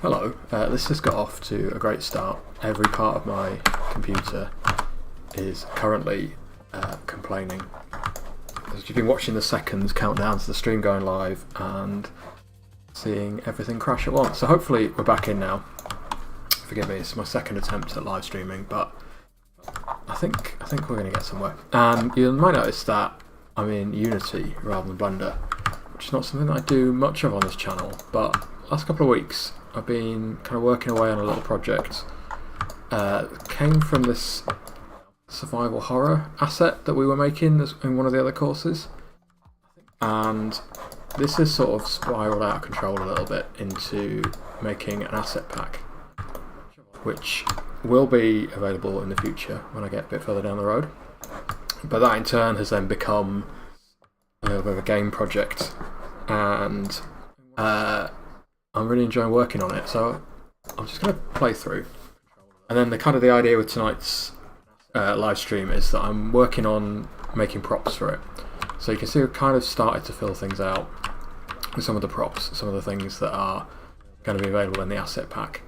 Hello, this has got off to a great start. Every part of my computer is currently complaining. As you've been watching the seconds count down to the stream going live and seeing everything crash at once. So hopefully we're back in now. Forgive me, it's my second attempt at live streaming, but I think we're going to get somewhere. And you might notice that I'm in Unity rather than Blender, which is not something that I do much of on this channel, but last couple of weeks I've been kind of working away on a little project. Came from this survival horror asset that we were making in one of the other courses, and this has sort of spiraled out of control a little bit into making an asset pack, which will be available in the future when I get a bit further down the road. But that in turn has then become a little bit of a game project, and I'm really enjoying working on it, so I'm just going to play through. And then the idea with tonight's live stream is that I'm working on making props for it. So you can see we've kind of started to fill things out with some of the props, some of the things that are going to be available in the asset pack.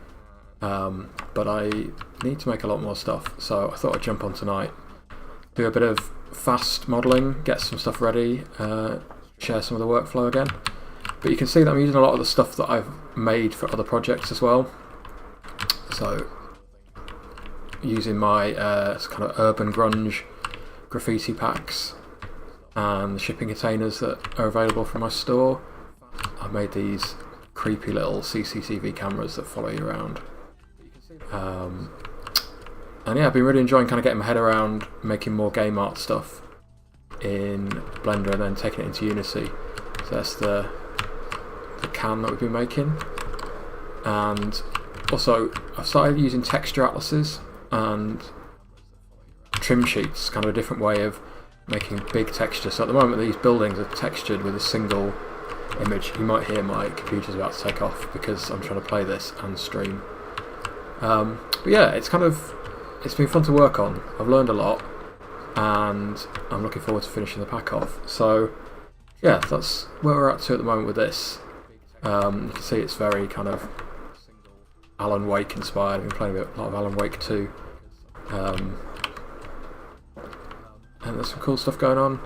But I need to make a lot more stuff, so I thought I'd jump on tonight, do a bit of fast modelling, get some stuff ready, share some of the workflow again. But you can see that I'm using a lot of the stuff that I've made for other projects as well. So using my kind of urban grunge graffiti packs and the shipping containers that are available from my store. I've made these creepy little CCTV cameras that follow you around. And yeah, I've been really enjoying kind of getting my head around making more game art stuff in Blender and then taking it into Unity. So that's the can that we've been making. And also I've started using texture atlases and trim sheets, kind of a different way of making big texture. So at the moment these buildings are textured with a single image. You might hear my computer's about to take off because I'm trying to play this and stream. But yeah, it's been fun to work on. I've learned a lot and I'm looking forward to finishing the pack off. So yeah, that's where we're at to at the moment with this. You can see it's very kind of Alan Wake inspired. I've been playing a lot of Alan Wake 2. And there's some cool stuff going on.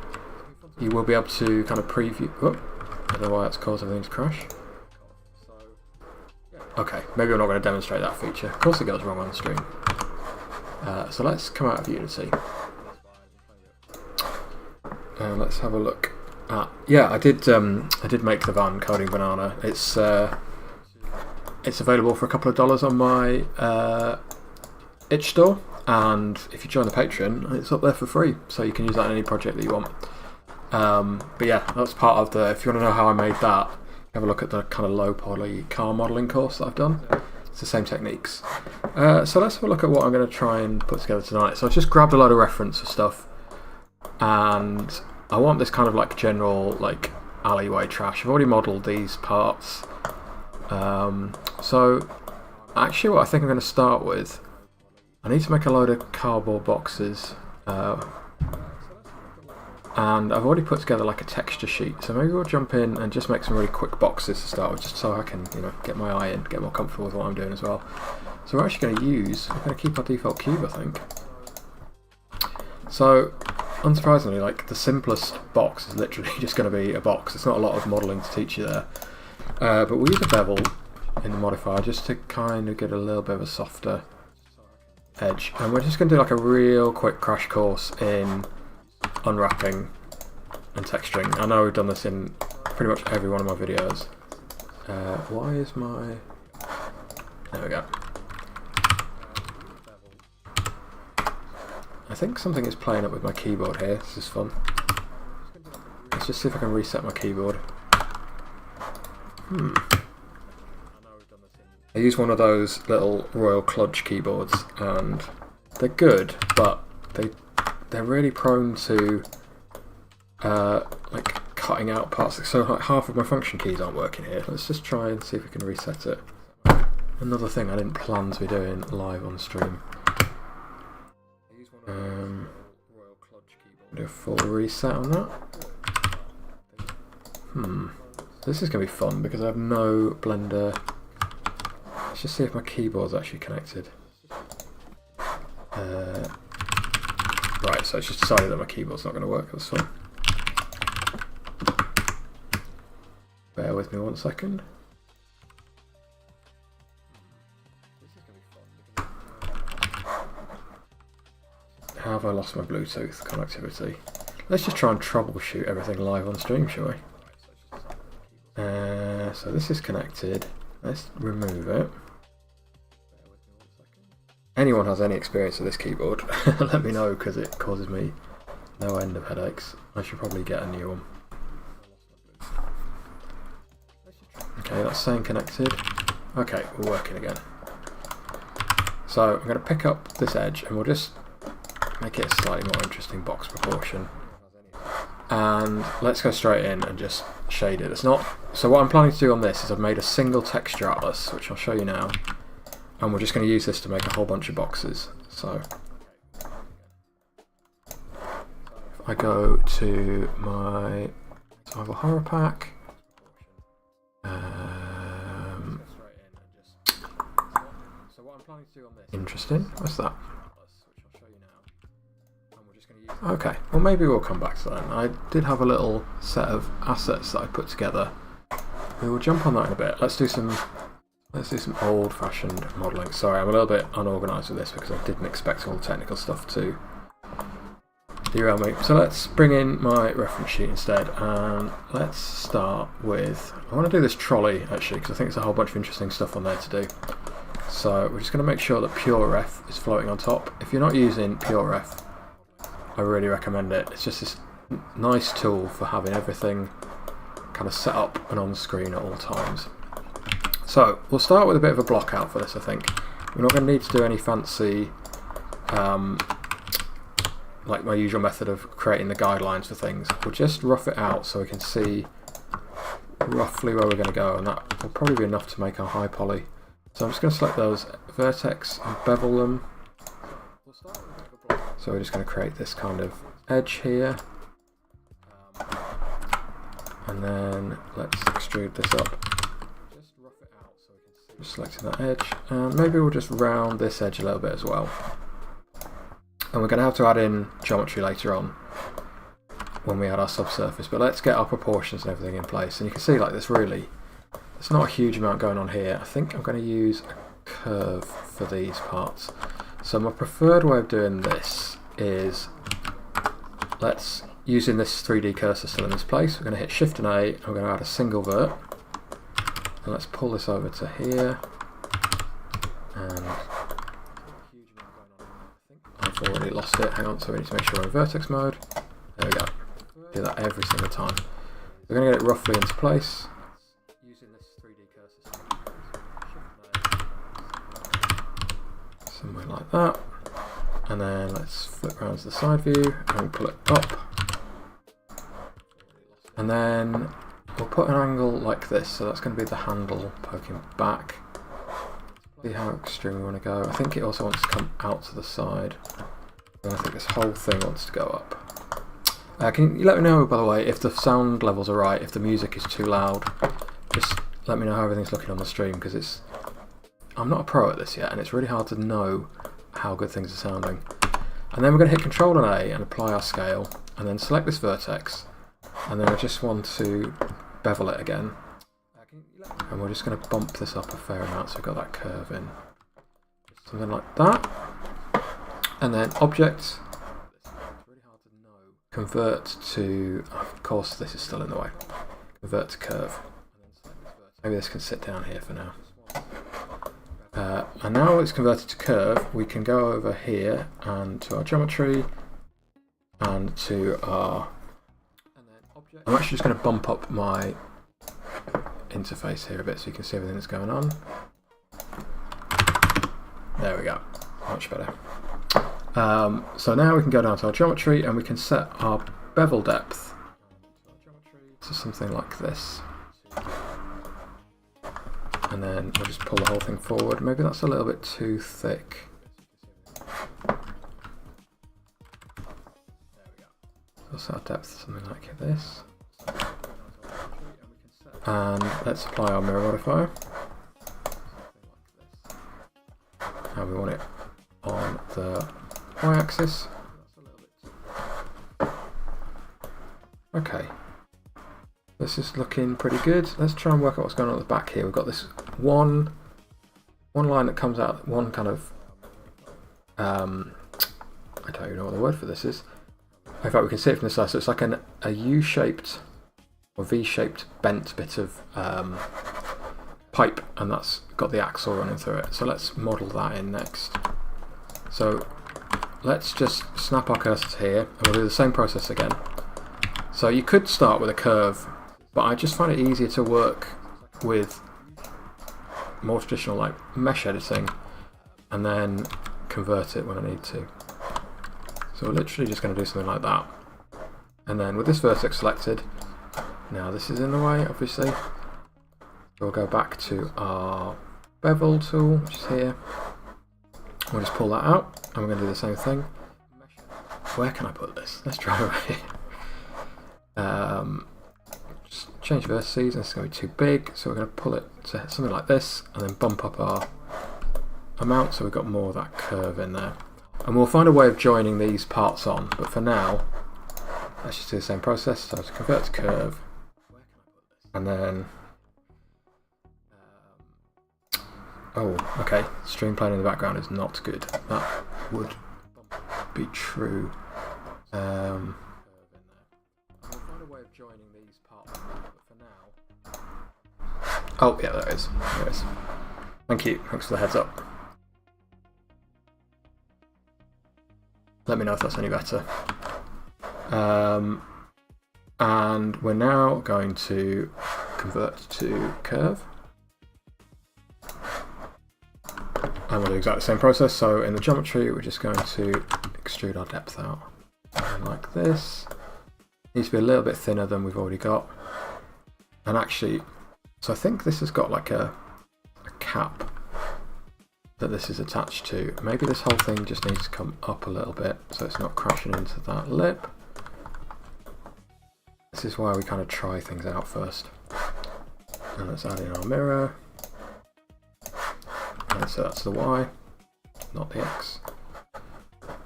You will be able to kind of preview... Oh, I don't know why that's caused everything to crash. Okay, maybe I'm not going to demonstrate that feature. Of course it goes wrong on the stream. So let's come out of Unity. And let's have a look. Yeah, I did make the van Coding Banana. It's available for a couple of dollars on my itch store, and if you join the Patreon, it's up there for free, so you can use that in any project that you want. But yeah, that's part of the. If you want to know how I made that, have a look at the kind of low poly car modelling course that I've done. It's the same techniques. So let's have a look at what I'm going to try and put together tonight. So I've just grabbed a load of reference for stuff, and I want this kind of like general like alleyway trash. I've already modelled these parts. So actually what I think I'm going to start with, I need to make a load of cardboard boxes, and I've already put together like a texture sheet, so maybe we'll jump in and just make some really quick boxes to start with, just so I can, you know, get my eye in, get more comfortable with what I'm doing as well. So we're actually going to keep our default cube, I think. So unsurprisingly, like the simplest box is literally just going to be a box. It's not a lot of modelling to teach you there. But we'll use a bevel in the modifier just to kind of get a little bit of a softer edge. And we're just going to do like a real quick crash course in unwrapping and texturing. I know we've done this in pretty much every one of my videos. Why is my... There we go. I think something is playing up with my keyboard here. This is fun. Let's just see if I can reset my keyboard. I use one of those little Royal Kludge keyboards, and they're good, but they're really prone to like cutting out parts. So like half of my function keys aren't working here. Let's just try and see if we can reset it. Another thing I didn't plan to be doing live on stream. Do a full reset on that. This is going to be fun because I have no Blender let's just see if my keyboard's actually connected. Right, so it's just decided that my keyboard's not going to work this one. Bear with me 1 second. How have I lost my Bluetooth connectivity? Let's just try and troubleshoot everything live on stream, shall we? So this is connected. Let's remove it. Anyone has any experience with this keyboard, let me know, because it causes me no end of headaches. I should probably get a new one. Okay, that's saying connected. Okay, we're working again. So I'm going to pick up this edge and we'll just make it a slightly more interesting box proportion. And let's go straight in and just shade it. It's not. So what I'm planning to do on this is I've made a single texture atlas, which I'll show you now. And we're just going to use this to make a whole bunch of boxes. So if I go to my survival horror pack, interesting. What's that? Okay, well maybe we'll come back to that. I did have a little set of assets that I put together. We will jump on that in a bit. Let's do some old-fashioned modelling. Sorry, I'm a little bit unorganised with this because I didn't expect all the technical stuff to derail me. So let's bring in my reference sheet instead, and let's start with. I want to do this trolley actually because I think there's a whole bunch of interesting stuff on there to do. So we're just going to make sure that PureRef is floating on top. If you're not using PureRef, I really recommend it. It's just this nice tool for having everything kind of set up and on screen at all times. So we'll start with a bit of a block out for this, I think. We're not going to need to do any fancy, like my usual method of creating the guidelines for things. We'll just rough it out so we can see roughly where we're going to go, and that will probably be enough to make our high poly. So I'm just going to select those vertex and bevel them. So we're just going to create this kind of edge here. And then let's extrude this up. Just rough it out so we can see. Just selecting that edge. And maybe we'll just round this edge a little bit as well. And we're going to have to add in geometry later on when we add our subsurface. But let's get our proportions and everything in place. And you can see like this really, there's not a huge amount going on here. I think I'm going to use a curve for these parts. So my preferred way of doing this is, let's, using this 3D cursor still in this place, we're going to hit Shift and A, and we're going to add a single vert. And let's pull this over to here. And I've already lost it, hang on, so we need to make sure we're in vertex mode. There we go. Do that every single time. We're going to get it roughly into place. Using this 3D cursor. Somewhere like that. And then let's flip around to the side view and we'll pull it up. And then we'll put an angle like this, so that's going to be the handle poking back. See how extreme we want to go. I think it also wants to come out to the side. And I think this whole thing wants to go up. Can you let me know, by the way, if the sound levels are right, if the music is too loud. Just let me know how everything's looking on the stream, because I'm not a pro at this yet, and it's really hard to know how good things are sounding. And then we're going to hit Control and A and apply our scale, and then select this vertex, and then I just want to bevel it again. And we're just going to bump this up a fair amount so we've got that curve in. Something like that. And then Object, convert to, of course this is still in the way, convert to curve. Maybe this can sit down here for now. And now it's converted to curve, we can go over here and to our geometry and to our... I'm actually just going to bump up my interface here a bit so you can see everything that's going on. There we go, much better. So now we can go down to our geometry and we can set our bevel depth to something like this. And then we'll just pull the whole thing forward. Maybe that's a little bit too thick. We'll set our depth to something like this. And let's apply our mirror modifier. and we want it on the y-axis. Okay, this is looking pretty good. Let's try and work out what's going on at the back here. We've got this one line that comes out, one kind of, I don't even know what the word for this is. In fact, we can see it from the side, so it's like a U-shaped or V-shaped bent bit of pipe, and that's got the axle running through it. So let's model that in next. So let's just snap our cursor to here, and we'll do the same process again. So you could start with a curve, but I just find it easier to work with more traditional like mesh editing and then convert it when I need to. So we're literally just going to do something like that. And then with this vertex selected, now this is in the way obviously, we'll go back to our bevel tool, which is here. We'll just pull that out and we're going to do the same thing. Where can I put this? Let's try right here. Just change vertices, and it's going to be too big, so we're going to pull it to something like this and then bump up our amount so we've got more of that curve in there. And we'll find a way of joining these parts on, but for now let's just do the same process. So to convert to curve, and then oh, okay, stream plane in the background is not good. That would be true. Oh, yeah, there it is. There it is. Thank you. Thanks for the heads up. Let me know if that's any better. And we're now going to convert to curve. And we'll do exactly the same process. So in the geometry, we're just going to extrude our depth out. And like this. Needs to be a little bit thinner than we've already got. And actually, so I think this has got like a cap that this is attached to. Maybe this whole thing just needs to come up a little bit so it's not crashing into that lip. This is why we kind of try things out first. And let's add in our mirror. And so that's the Y, not the X.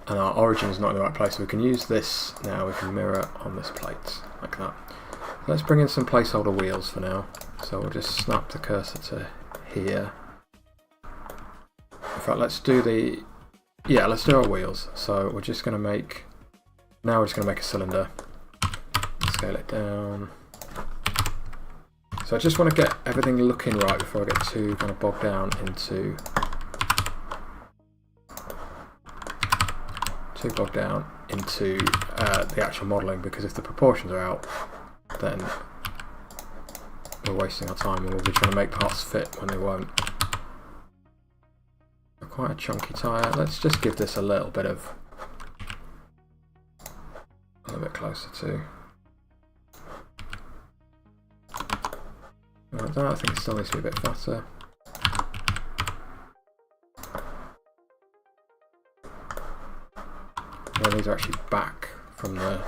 And our origin is not in the right place, so we can use this now. We can mirror on this plate, like that. Let's bring in some placeholder wheels for now. So we'll just snap the cursor to here. In fact, let's do let's do our wheels. So we're just going to make, now we're just going to make a cylinder. Scale it down. So I just want to get everything looking right before I get too kind of bogged down into the actual modelling, because if the proportions are out, then we're wasting our time and we'll be trying to make parts fit when they won't. Quite a chunky tyre. Let's just give this a little bit closer to. Like that. I think it still needs to be a bit fatter. Well, these are actually back from the.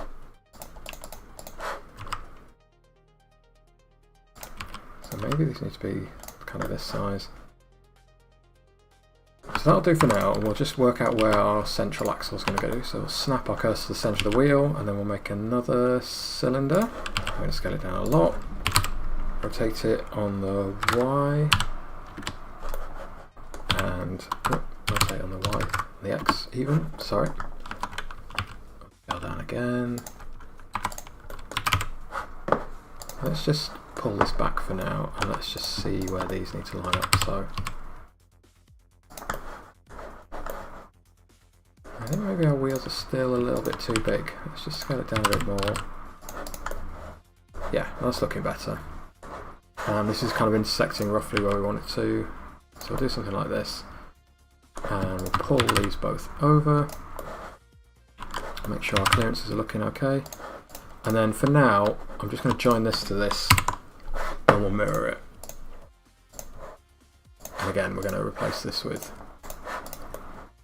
So maybe these need to be kind of this size. So that'll do for now, and we'll just work out where our central axle is going to go. So we'll snap our cursor to the centre of the wheel, and then we'll make another cylinder. I'm going to scale it down a lot. Rotate it on the Y, and rotate on the Y, the X even, sorry. Scale down again. Let's just pull this back for now, and let's just see where these need to line up. So I think maybe our wheels are still a little bit too big. Let's just scale it down a bit more. Yeah, that's looking better. And this is kind of intersecting roughly where we want it to. So we'll do something like this. And we'll pull these both over. Make sure our clearances are looking okay. And then for now, I'm just going to join this to this, and we'll mirror it. And again, we're going to replace this with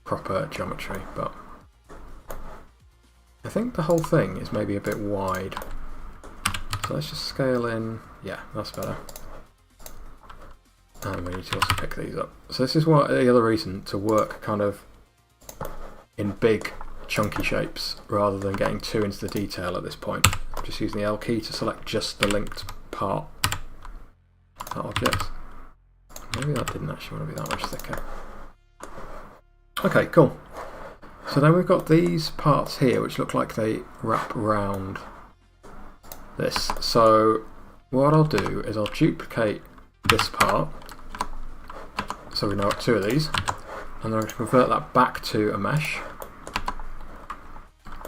proper geometry, but I think the whole thing is maybe a bit wide. So let's just scale in. Yeah, that's better. And we need to also pick these up. So this is what the other reason to work kind of in big chunky shapes rather than getting too into the detail at this point. I'm just using the L key to select just the linked part of that object. Maybe that didn't actually want to be that much thicker. Okay, cool. So then we've got these parts here which look like they wrap around this. So what I'll do is I'll duplicate this part. So we now got two of these, and then I'm going to convert that back to a mesh.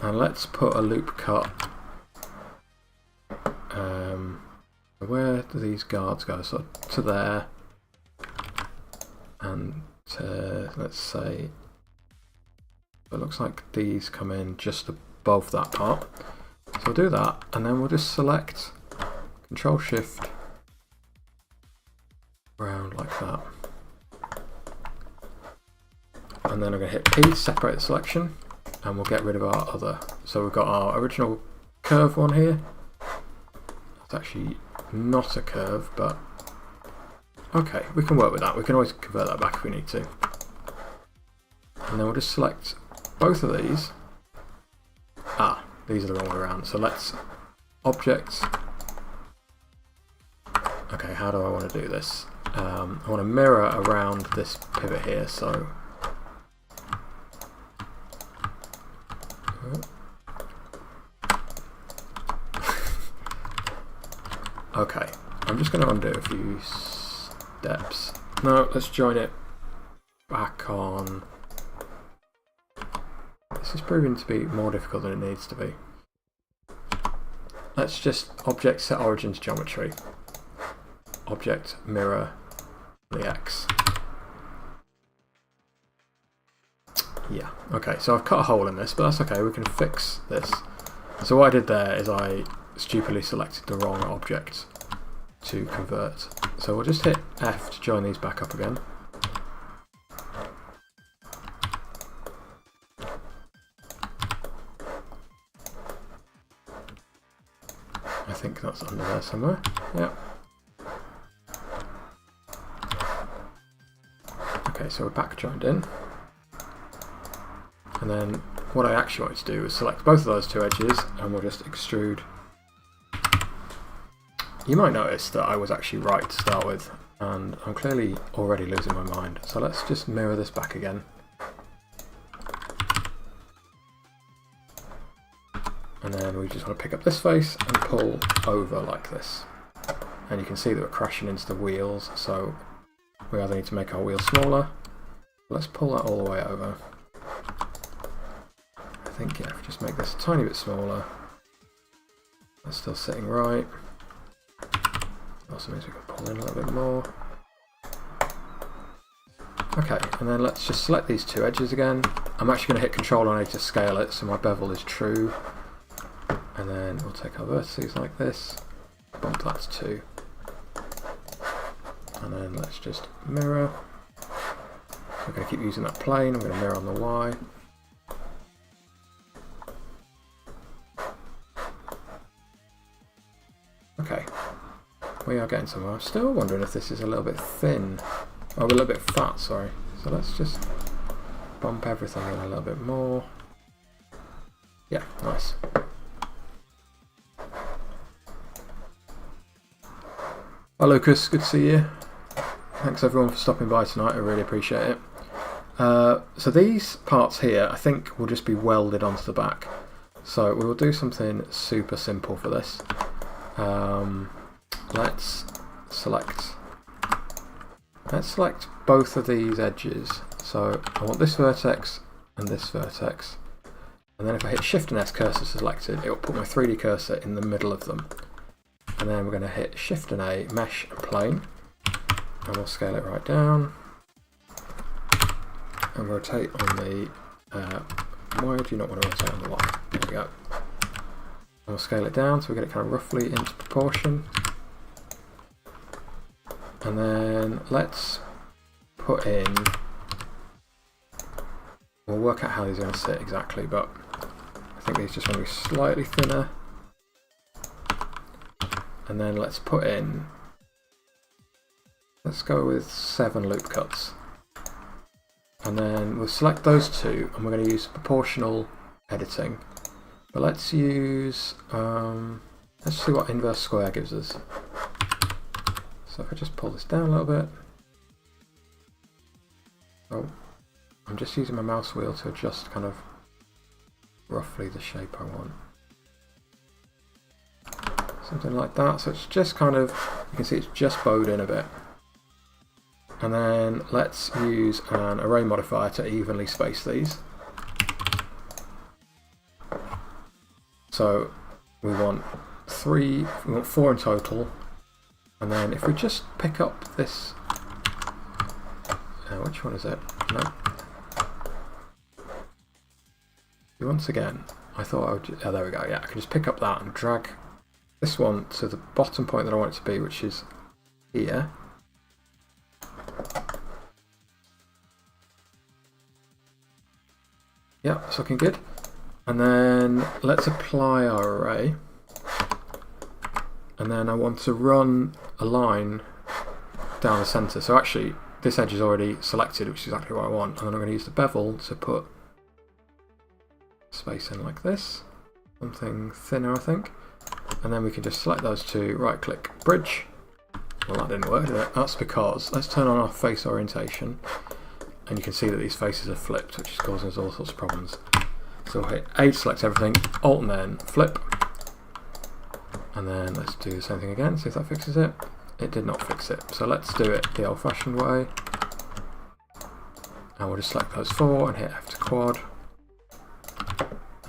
And let's put a loop cut. Where do these guards go? So to there, and to, let's say, it looks like these come in just above that part. So we'll do that, and then we'll just select Control Shift round like that. And then I'm going to hit P to separate the selection, and we'll get rid of our other. So we've got our original curve one here. It's actually not a curve, but okay, we can work with that. We can always convert that back if we need to. And then we'll just select both of these. Ah, these are the wrong way around. So let's object. Okay, how do I want to do this? I want to mirror around this pivot here, so okay, I'm just going to undo a few steps. No, let's join it back on. This is proving to be more difficult than it needs to be. Let's just object set origin to geometry. Object mirror the X. Yeah, okay, so I've cut a hole in this, but that's okay, we can fix this. So what I did there is I stupidly selected the wrong object to convert. So we'll just hit F to join these back up again. I think that's under there somewhere. Yep. Okay, so we're back joined in. And then what I actually want to do is select both of those two edges, and we'll just extrude. You might notice that I was actually right to start with, and I'm clearly already losing my mind. So let's just mirror this back again. And then we just want to pick up this face and pull over like this. And you can see that we're crashing into the wheels, so we either need to make our wheel smaller. Let's pull that all the way over. I think, yeah, if we just make this a tiny bit smaller. That's still sitting right. Also means we can pull in a little bit more. Okay, and then let's just select these two edges again. I'm actually going to hit Control and A to scale it so my bevel is true. And then we'll take our vertices like this, bump that to 2. And then let's just mirror. We're going to keep using that plane, I'm going to mirror on the Y. Okay, we are getting somewhere. I'm still wondering if this is a little bit thin, or a little bit fat, sorry. So let's just bump everything in a little bit more. Yeah, nice. Hi Lucas, good to see you. Thanks everyone for stopping by tonight, I really appreciate it. So these parts here I think will just be welded onto the back. So we will do something super simple for this. Let's select both of these edges. So I want this vertex and this vertex. And then if I hit Shift and S cursor selected, it will put my 3D cursor in the middle of them. And then we're going to hit Shift and A, Mesh and Plane. And we'll scale it right down. And rotate on the... why do you not want to rotate on the Y? There we go. And we'll scale it down so we get it kind of roughly into proportion. And then let's put in... We'll work out how these are going to sit exactly, but I think these just want to be slightly thinner. And then let's put in Let's go with 7 loop cuts. And then we'll select those two, and we're going to use proportional editing. But let's use, let's see what inverse square gives us. So if I just pull this down a little bit. Oh, I'm just using my mouse wheel to adjust kind of roughly the shape I want. Something like that. So it's just kind of, you can see it's just bowed in a bit. And then let's use an array modifier to evenly space these. So we want 4 in total. And then if we just pick up this, which one is it? No. Once again, I thought I would, there we go, yeah, I can just pick up that and drag this one to the bottom point that I want it to be, which is here. Yeah, it's looking good. And then let's apply our array. And then I want to run a line down the centre. So actually, this edge is already selected, which is exactly what I want. And then I'm going to use the bevel to put space in like this. Something thinner, I think. And then we can just select those two, right-click, bridge. Well, that didn't work, did it? That's because, let's turn on our face orientation. And you can see that these faces are flipped, which is causing us all sorts of problems. So we'll hit A to select everything, Alt and then flip. And then let's do the same thing again, see if that fixes it. It did not fix it. So let's do it the old-fashioned way. And we'll just select those 4 and hit F to quad.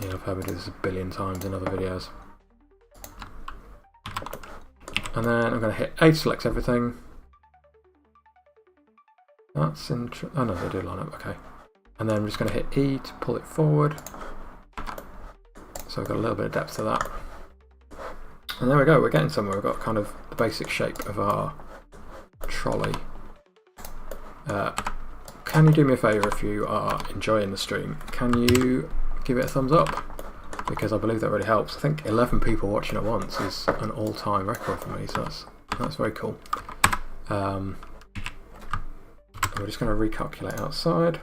Yeah, I've heard me do this a billion times in other videos. And then I'm going to hit A to select everything. That's interesting. Oh no, they do line up, okay. And then I'm just going to hit E to pull it forward. So we've got a little bit of depth to that. And there we go, we're getting somewhere. We've got kind of the basic shape of our trolley. Can you do me a favour if you are enjoying the stream? Can you give it a thumbs up? Because I believe that really helps. I think 11 people watching at once is an all-time record for me, so that's very cool. We're just going to recalculate outside.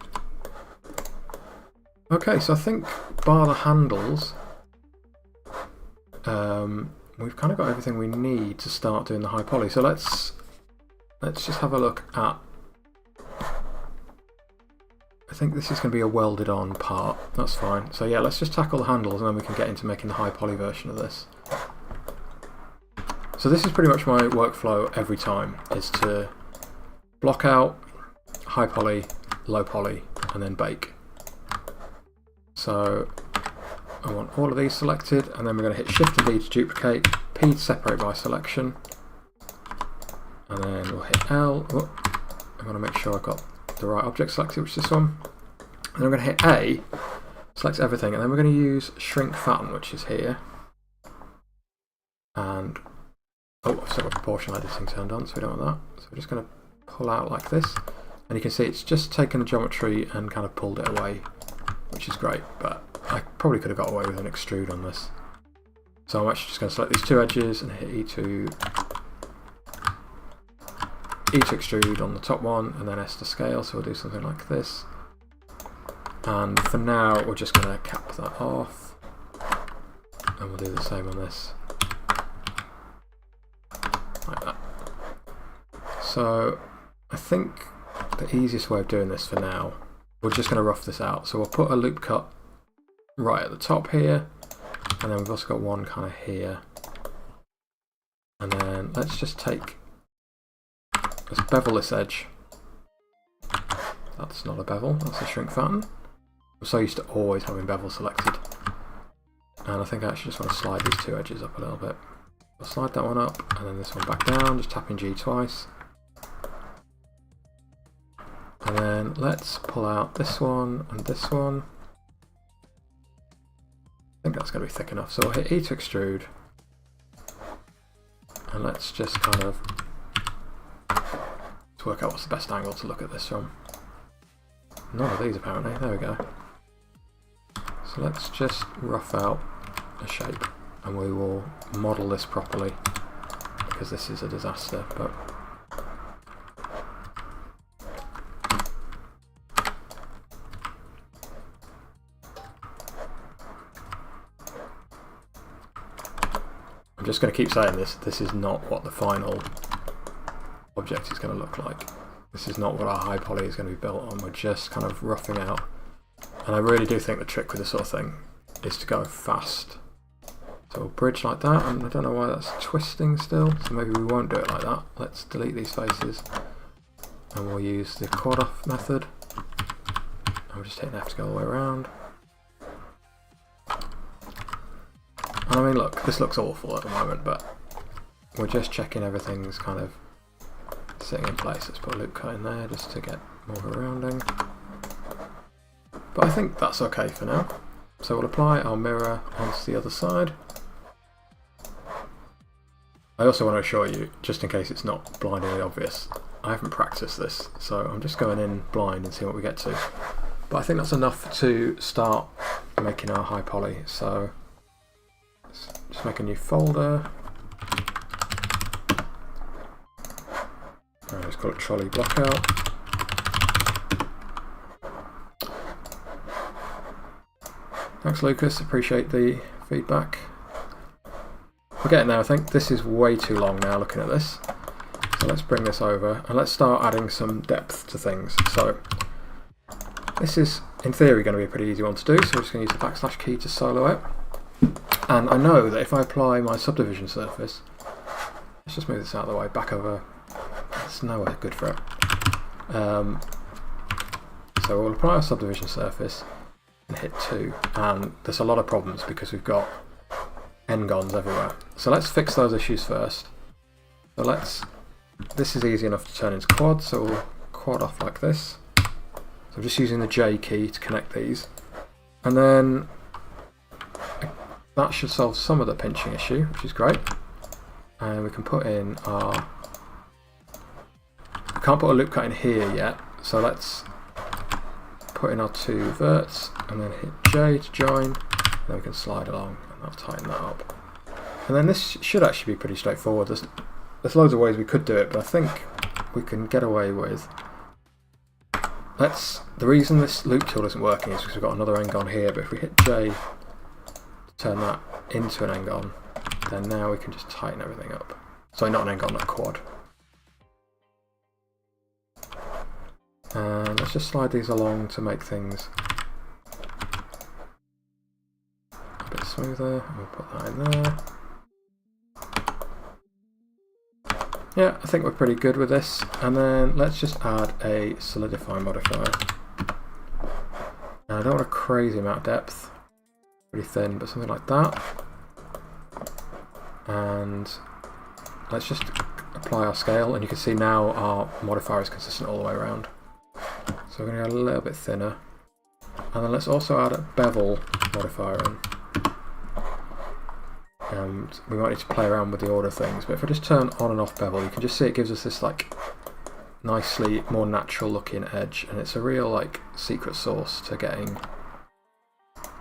Okay, so I think bar the handles, we've kind of got everything we need to start doing the high poly. So let's just have a look at, I think this is going to be a welded on part, that's fine. So yeah, let's just tackle the handles and then we can get into making the high poly version of this. So this is pretty much my workflow every time, is to block out, high poly, low poly, and then bake. So I want all of these selected, and then we're going to hit Shift and D to duplicate, P to separate by selection, and then we'll hit L. Oh, I'm going to make sure I've got the right object selected, which is this one. And I'm going to hit A, select everything, and then we're going to use Shrink Fatten, which is here. And oh, I've still got proportional editing turned on, so we don't want that. So we're just going to pull out like this, and you can see it's just taken the geometry and kind of pulled it away, which is great, but I probably could have got away with an extrude on this. So I'm actually just going to select these two edges and hit E to extrude on the top one, and then S to scale, so we'll do something like this. And for now, we're just going to cap that off, and we'll do the same on this, like that. So I think the easiest way of doing this for now, we're just going to rough this out. So we'll put a loop cut right at the top here, and then we've also got one kind of here. And then let's just take, let's bevel this edge. That's not a bevel, that's a shrink fatten. I'm so used to always having bevel selected. And I think I actually just want to slide these two edges up a little bit. I'll slide that one up, and then this one back down, just tapping G twice. And then let's pull out this one and this one. I think that's going to be thick enough, so we'll hit E to extrude. And let's just kind of work out what's the best angle to look at this from. None of these apparently, there we go. So let's just rough out a shape, and we will model this properly, because this is a disaster, but I'm just going to keep saying this. This is not what the final object is going to look like. This is not what our high poly is going to be built on. We're just kind of roughing out. And I really do think the trick with this sort of thing is to go fast. So we'll bridge like that, and I don't know why that's twisting still, so maybe we won't do it like that. Let's delete these faces, and we'll use the quad off method. And we'll just hit F to go all the way around. And I mean, look, this looks awful at the moment, but we're just checking everything's kind of sitting in place. Let's put a loop cut in there just to get more of a rounding. But I think that's okay for now. So we'll apply our mirror onto the other side. I also want to assure you, just in case it's not blindingly obvious, I haven't practiced this, so I'm just going in blind and seeing what we get to. But I think that's enough to start making our high poly. So let's just make a new folder. Let's call it trolley blockout. Thanks, Lucas. Appreciate the feedback. We're getting there, I think. This is way too long now looking at this. So let's bring this over and let's start adding some depth to things. So this is, in theory, going to be a pretty easy one to do. So we're just going to use the backslash key to solo it. And I know that if I apply my subdivision surface, let's just move this out of the way, back over. It's nowhere good for it. So we'll apply our subdivision surface and hit 2, and there's a lot of problems because we've got n-gons everywhere. So let's fix those issues first. So this is easy enough to turn into quad, so we'll quad off like this. So I'm just using the J key to connect these. And then that should solve some of the pinching issue, which is great. And we can put in our... We can't put a loop cut in here yet, so let's put in our 2 verts and then hit J to join, and then we can slide along and that'll tighten that up. And then this should actually be pretty straightforward. There's loads of ways we could do it, but I think we can get away with... The reason this loop tool isn't working is because we've got another n-gon here, but if we hit J to turn that into an n-gon, then now we can just tighten everything up. Sorry, not an n-gon, a quad. And let's just slide these along to make things a bit smoother. And we'll put that in there. Yeah, I think we're pretty good with this. And then let's just add a solidify modifier. Now I don't want a crazy amount of depth. Pretty thin, but something like that. And let's just apply our scale, and you can see now our modifier is consistent all the way around. So we're going to go a little bit thinner. And then let's also add a bevel modifier in. And we might need to play around with the order of things, but if I just turn on and off bevel, you can just see it gives us this like nicely more natural looking edge, and it's a real like secret sauce to getting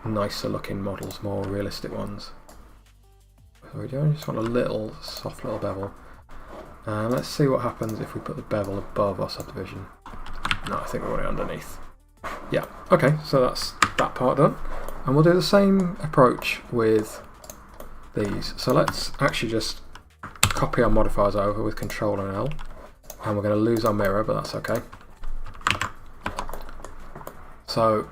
nicer looking models, more realistic ones. So we just want a little soft little bevel. And let's see what happens if we put the bevel above our subdivision. No, I think we want it underneath. Yeah, okay, so that's that part done. And we'll do the same approach with these. So let's actually just copy our modifiers over with Control and L. And we're going to lose our mirror, but that's okay. So,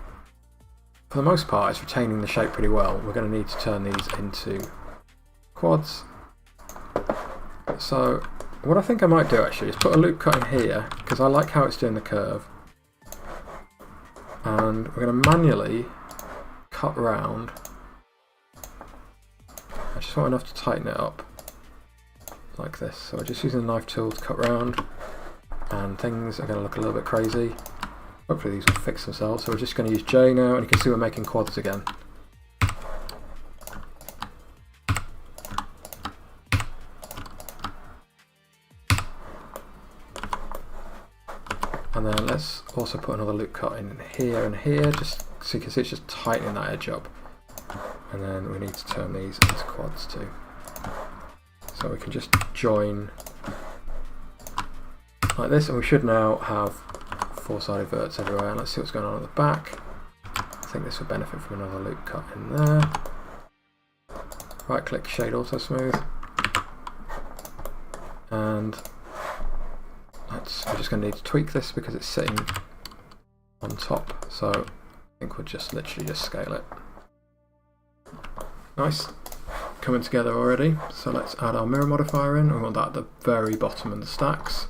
for the most part, it's retaining the shape pretty well. We're going to need to turn these into quads. So, what I think I might do actually is put a loop cut in here, because I like how it's doing the curve. And we're going to manually cut round. I just want enough to tighten it up, like this. So we're just using the knife tool to cut round, and things are going to look a little bit crazy. Hopefully these will fix themselves. So we're just going to use J now, and you can see we're making quads again. And then let's also put another loop cut in here and here, just so you can see it's just tightening that edge up. And then we need to turn these into quads too. So we can just join like this, and we should now have 4-sided verts everywhere. And let's see what's going on at the back. I think this would benefit from another loop cut in there. Right click, shade auto smooth. And we're just going to need to tweak this because it's sitting on top, so I think we'll just literally just scale it. Nice, coming together already. So let's add our mirror modifier in. We want that at the very bottom of the stacks,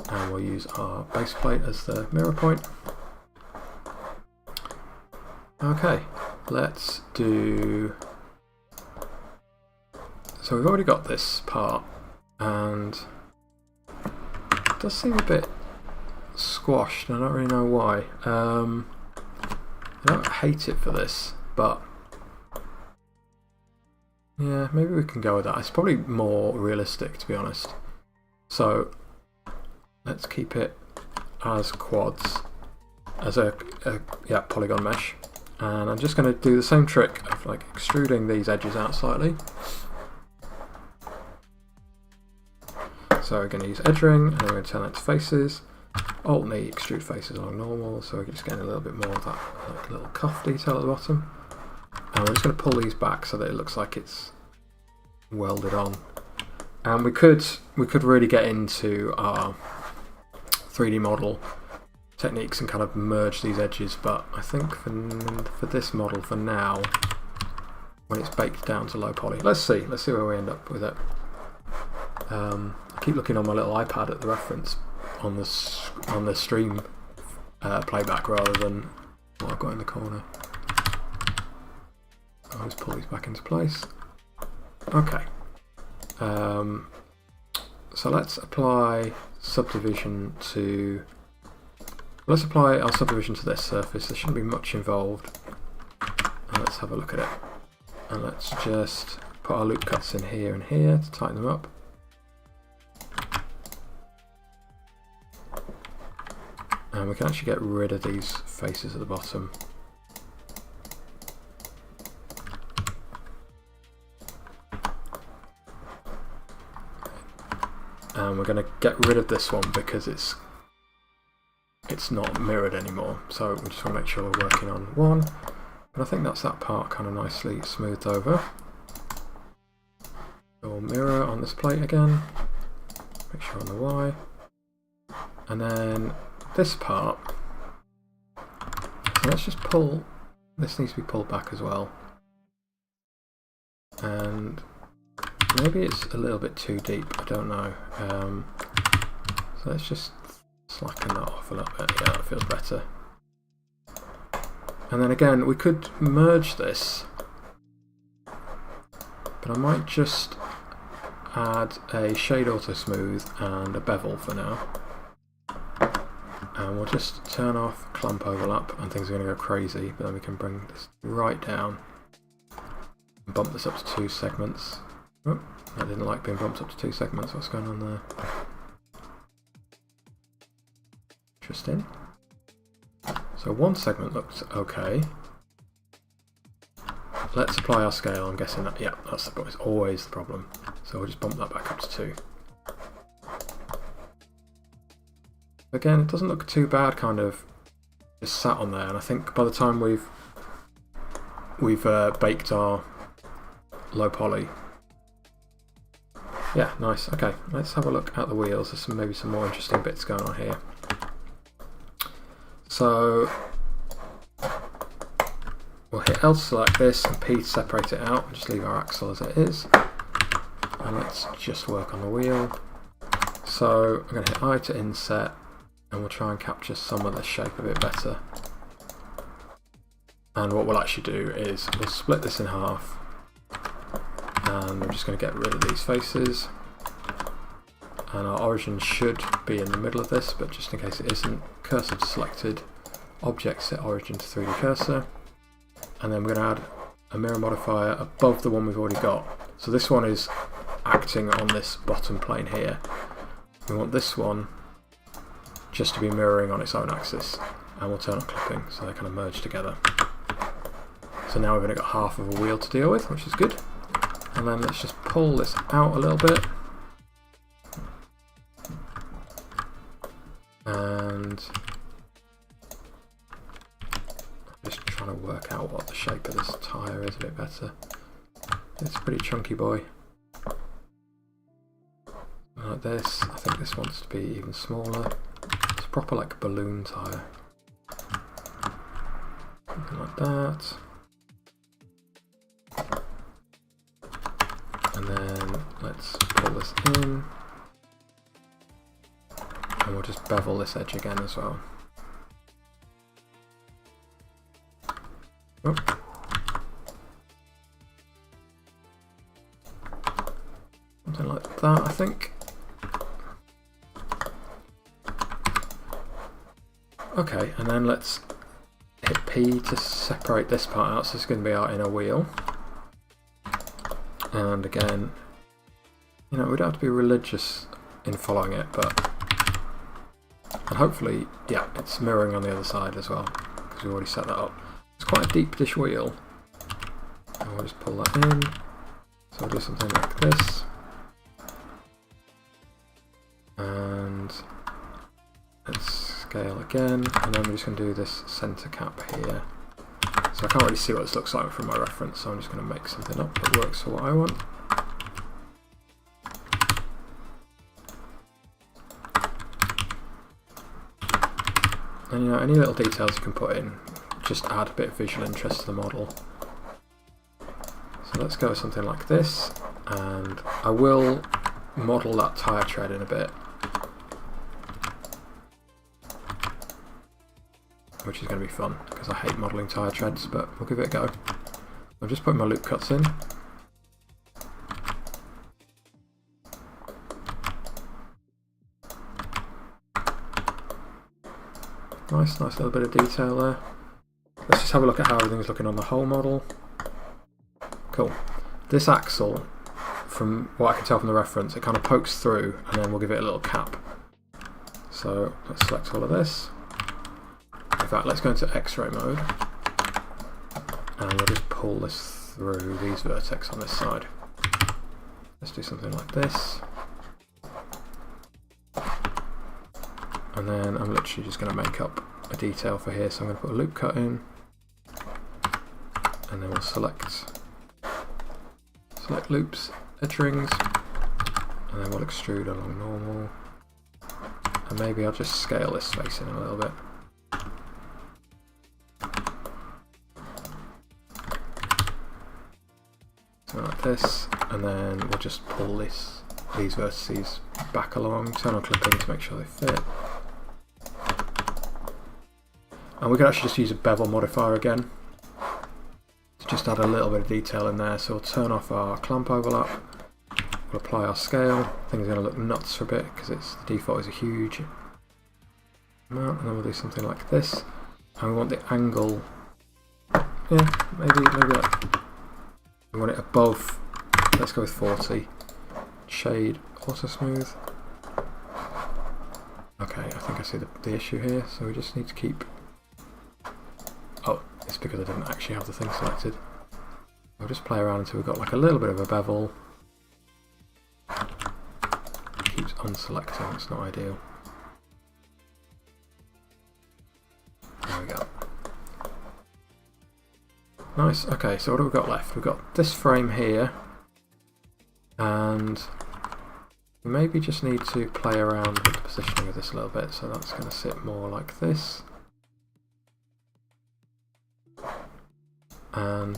and we'll use our base plate as the mirror point. Okay, let's do... So we've already got this part, and it does seem a bit squashed, and I don't really know why. I don't hate it for this, but yeah, maybe we can go with that. It's probably more realistic, to be honest. So let's keep it as quads, as a polygon mesh, and I'm just going to do the same trick of like extruding these edges out slightly. So we're going to use edge ring, and then we're going to turn that to faces. Alt and E extrude faces along normal, so we're just getting a little bit more of that like little cuff detail at the bottom. And we're just going to pull these back so that it looks like it's welded on. And we could really get into our 3D model techniques and kind of merge these edges, but I think for this model for now, when it's baked down to low poly, let's see where we end up with it. I keep looking on my little iPad at the reference on the stream playback rather than what I've got in the corner. I'll just pull these back into place. Okay. So let's apply subdivision to... Let's apply our subdivision to this surface. There shouldn't be much involved. And let's have a look at it. And let's just put our loop cuts in here and here to tighten them up. And we can actually get rid of these faces at the bottom. And we're going to get rid of this one because it's not mirrored anymore. So we just want to make sure we're working on one. But I think that's that part kind of nicely smoothed over. We'll mirror on this plate again. Make sure on the Y. And then this part, so let's just pull, this needs to be pulled back as well. And maybe it's a little bit too deep, I don't know. So let's just slacken that off a little bit. Yeah, that feels better. And then again, we could merge this, but I might just add a shade auto smooth and a bevel for now. And we'll just turn off clamp overlap, and things are going to go crazy, but then we can bring this right down and bump this up to 2 segments. Oh, I didn't like being bumped up to 2 segments. What's going on there? Interesting. So 1 segment looks okay. Let's apply our scale. I'm guessing that, yeah, that's always the problem. So we'll just bump that back up to 2. Again, it doesn't look too bad, kind of just sat on there, and I think by the time we've baked our low poly, yeah, nice. Okay, let's have a look at the wheels. There's maybe some more interesting bits going on here. So we'll hit L to select this and P to separate it out, and just leave our axle as it is. And let's just work on the wheel. So I'm going to hit I to inset, and we'll try and capture some of the shape a bit better. And what we'll actually do is we'll split this in half, and we're just going to get rid of these faces. And our origin should be in the middle of this, but just in case it isn't, cursor to selected, object set origin to 3D cursor, and then we're going to add a mirror modifier above the one we've already got. So this one is acting on this bottom plane here. We want this one just to be mirroring on its own axis, and we'll turn on clipping so they kind of merge together. So now we've only got half of a wheel to deal with, which is good. And then let's just pull this out a little bit. And I'm just trying to work out what the shape of this tyre is a bit better. It's a pretty chunky boy. like this. I think this wants to be even smaller. It's a proper like balloon tyre. Something like that. And then let's pull this in. And we'll just bevel this edge again as well. Oh. Something like that, I think. Okay, and then let's hit P to separate this part out, so this is going to be our inner wheel. And again, you know, we don't have to be religious in following it, but... And hopefully, yeah, it's mirroring on the other side as well, because we've already set that up. It's quite a deep dish wheel. And we'll just pull that in. So we'll do something like this. And let's scale again, and then we're just going to do this centre cap here. So I can't really see what this looks like from my reference, so I'm just going to make something up that works for what I want. And you know, any little details you can put in just add a bit of visual interest to the model. So let's go with something like this, and I will model that tyre tread in a bit, which is going to be fun because I hate modelling tyre treads, but we'll give it a go. I'm just putting my loop cuts in. Nice little bit of detail there. Let's just have a look at how everything's looking on the whole model. Cool. This axle, from what I can tell from the reference, it kind of pokes through and then we'll give it a little cap. So let's select all of this. In fact, let's go into X-ray mode and we'll just pull this through these vertex on this side. Let's do something like this. And then I'm literally just going to make up a detail for here, so I'm going to put a loop cut in, and then we'll select loops, edge rings, and then we'll extrude along normal, and maybe I'll just scale this space in a little bit. So like this, and then we'll just pull these vertices back along, turn on clipping to make sure they fit. And we can actually just use a bevel modifier again to just add a little bit of detail in there. So we'll turn off our clamp overlap, we'll apply our scale. Things are going to look nuts for a bit because the default is a huge amount, and then we'll do something like this. And we want the angle, yeah, maybe like, we want it above, let's go with 40. Shade, auto smooth. Okay, I think I see the issue here, so we just need to keep... Oh, it's because I didn't actually have the thing selected. I'll just play around until we've got like a little bit of a bevel. It keeps unselecting, it's not ideal. There we go. Nice, okay, so what have we got left? We've got this frame here, and we maybe just need to play around with the positioning of this a little bit, so that's going to sit more like this. And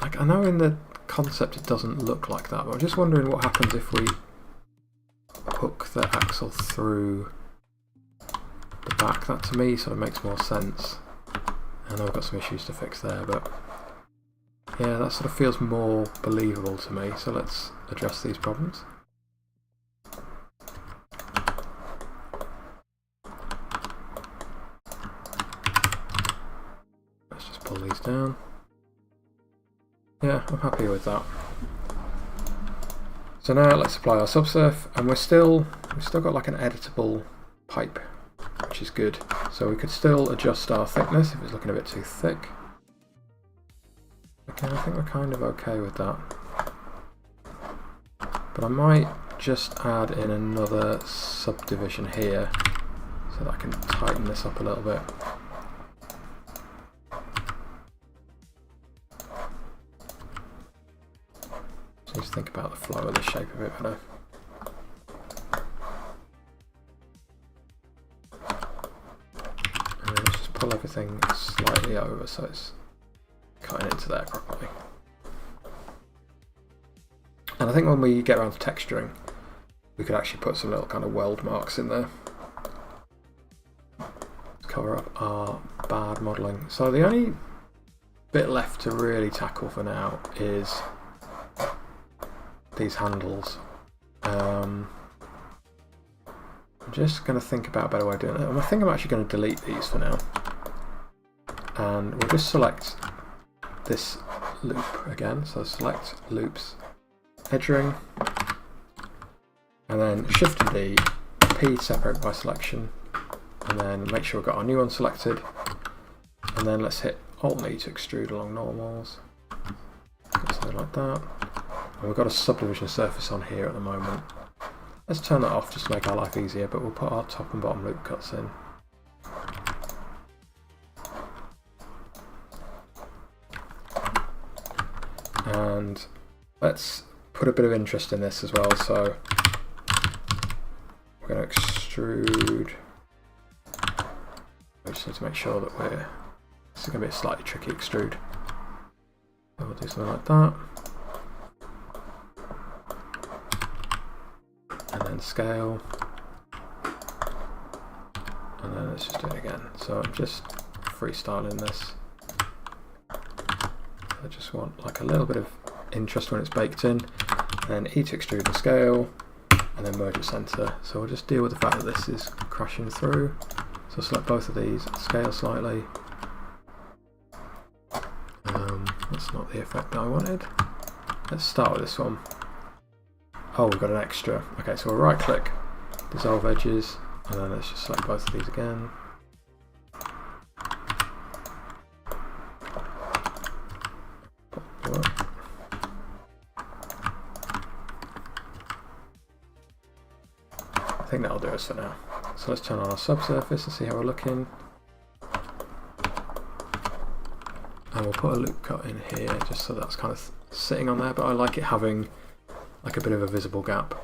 like, I know in the concept it doesn't look like that, but I'm just wondering what happens if we hook the axle through the back. That to me sort of makes more sense. I know I've got some issues to fix there, but yeah, that sort of feels more believable to me, so let's address these problems. Let's just pull these down. Yeah, I'm happy with that. So now let's apply our subsurf, and we've still got like an editable pipe, which is good. So we could still adjust our thickness if it's looking a bit too thick. Okay, I think we're kind of okay with that. But I might just add in another subdivision here so that I can tighten this up a little bit. Just think about the flow of the shape a bit better. everything slightly over so it's cutting into there properly. And I think when we get around to texturing, we could actually put some little kind of weld marks in there to cover up our bad modelling. So the only bit left to really tackle for now is these handles. I'm just going to think about a better way of doing it. I think I'm actually going to delete these for now. And we'll just select this loop again. So select loops, edge ring, and then Shift and D, P separate by selection, and then make sure we've got our new one selected. And then let's hit Alt and E to extrude along normals. Something like that. And we've got a subdivision surface on here at the moment. Let's turn that off just to make our life easier, but we'll put our top and bottom loop cuts in. And let's put a bit of interest in this as well, so we're going to extrude. We just need to make sure that this is going to be a slightly tricky extrude. So we'll do something like that. And then scale, and then let's just do it again. So I'm just freestyling this. I just want like a little bit of interest when it's baked in, and then E to extrude and scale, and then merge at center. So we'll just deal with the fact that this is crashing through. So select both of these, scale slightly. That's not the effect that I wanted. Let's start with this one. Oh, we've got an extra. Okay, so we'll right click, dissolve edges, and then let's just select both of these again. I think that'll do us for now. So let's turn on our subsurface and see how we're looking. And we'll put a loop cut in here just so that's kind of sitting on there, but I like it having like a bit of a visible gap.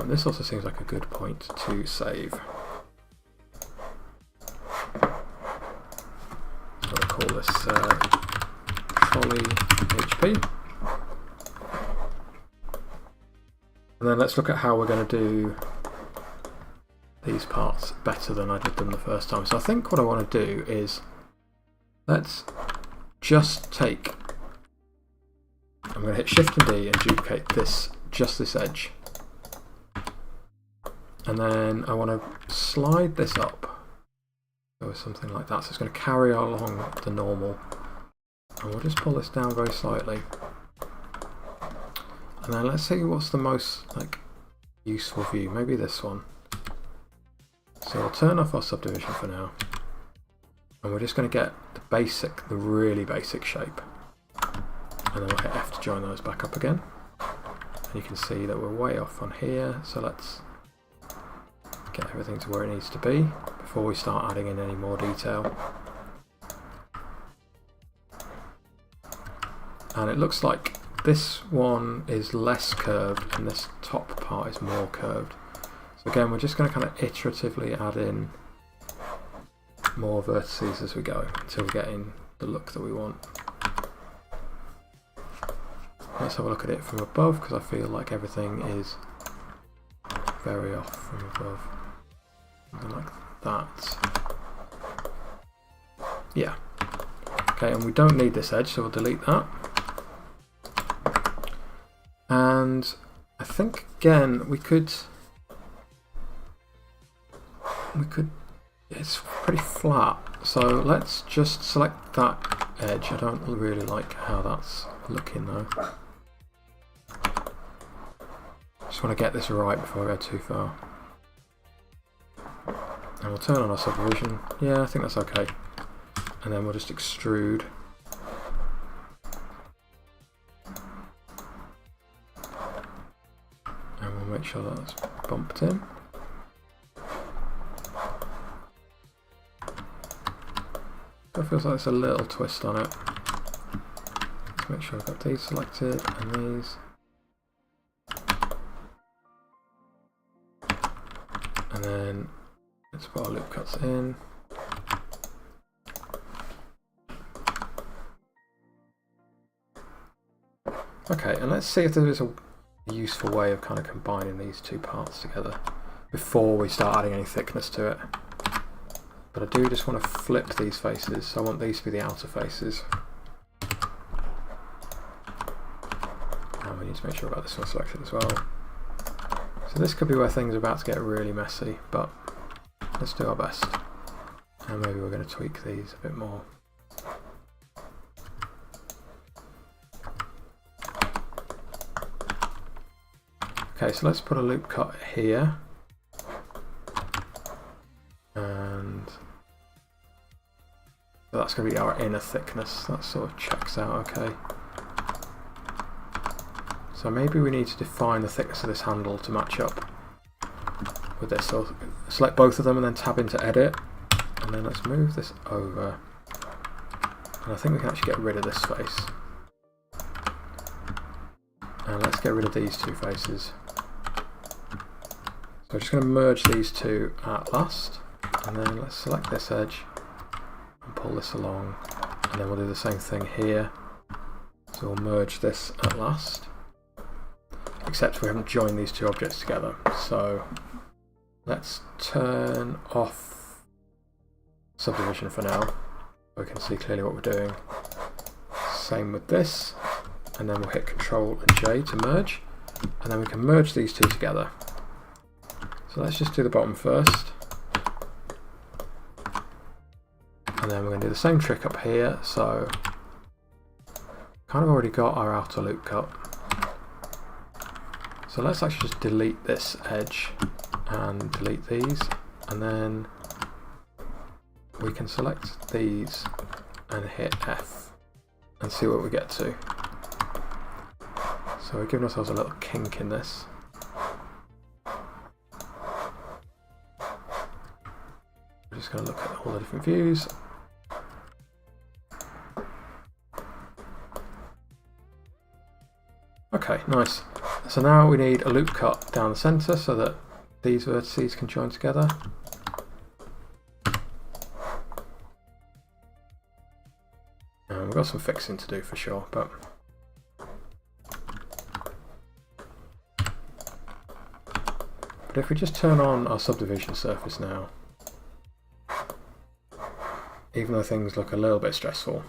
This also seems like a good point to save. So I'll call this trolley HP. And then let's look at how we're going to do these parts better than I did them the first time. So I think what I want to do is let's just take, I'm going to hit Shift and D and duplicate just this edge. And then I want to slide this up or something like that. So it's going to carry along the normal. And we'll just pull this down very slightly. And then let's see what's the most useful view. Maybe this one. So I'll turn off our subdivision for now. And we're just going to get the really basic shape. And then we'll hit F to join those back up again. And you can see that we're way off on here. So let's get everything to where it needs to be before we start adding in any more detail. And it looks like this one is less curved and this top part is more curved. So again, we're just going to kind of iteratively add in more vertices as we go until we're getting the look that we want. Let's have a look at it from above because I feel like everything is very off from above. Something like that. Yeah. Okay, and we don't need this edge, so we'll delete that. And I think again we could it's pretty flat, so let's just select that edge. I don't really like how that's looking though. Just want to get this right before I go too far. And we'll turn on our subdivision. Yeah, I think that's okay. And then we'll just extrude. And we'll make sure that's bumped in. That feels like it's a little twist on it. Let's make sure I've got these selected and these. And then let's put our loop cuts in. Okay, and let's see if there is a useful way of kind of combining these two parts together before we start adding any thickness to it. But I do just want to flip these faces, so I want these to be the outer faces. And we need to make sure I've got this one selected as well. So this could be where things are about to get really messy, but let's do our best. And maybe we're going to tweak these a bit more. Okay, so let's put a loop cut here. And that's going to be our inner thickness. That sort of checks out okay. So maybe we need to define the thickness of this handle to match up with this. So select both of them and then tab into edit. And then let's move this over. And I think we can actually get rid of this face. And let's get rid of these two faces. So I'm just going to merge these two at last. And then let's select this edge and pull this along. And then we'll do the same thing here. So we'll merge this at last. Except we haven't joined these two objects together. So let's turn off subdivision for now. We can see clearly what we're doing. Same with this. And then we'll hit Ctrl and J to merge. And then we can merge these two together. So let's just do the bottom first. And then we're going to do the same trick up here. So kind of already got our outer loop cut. So let's actually just delete this edge and delete these, and then we can select these and hit F and see what we get to. So we're giving ourselves a little kink in this. We're just going to look at all the different views. Okay, nice. So now we need a loop cut down the centre so that these vertices can join together. And we've got some fixing to do for sure, but if we just turn on our subdivision surface now, even though things look a little bit stressful,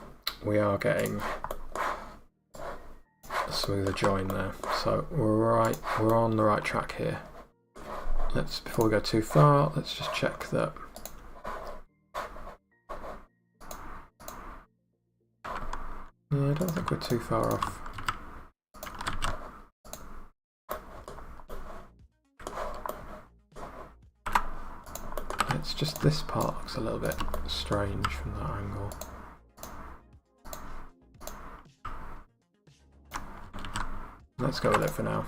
we are getting a smoother join there. So we're on the right track here. Before we go too far, let's just check that. Yeah, I don't think we're too far off. It's just this part looks a little bit strange from that angle. Let's go with it for now.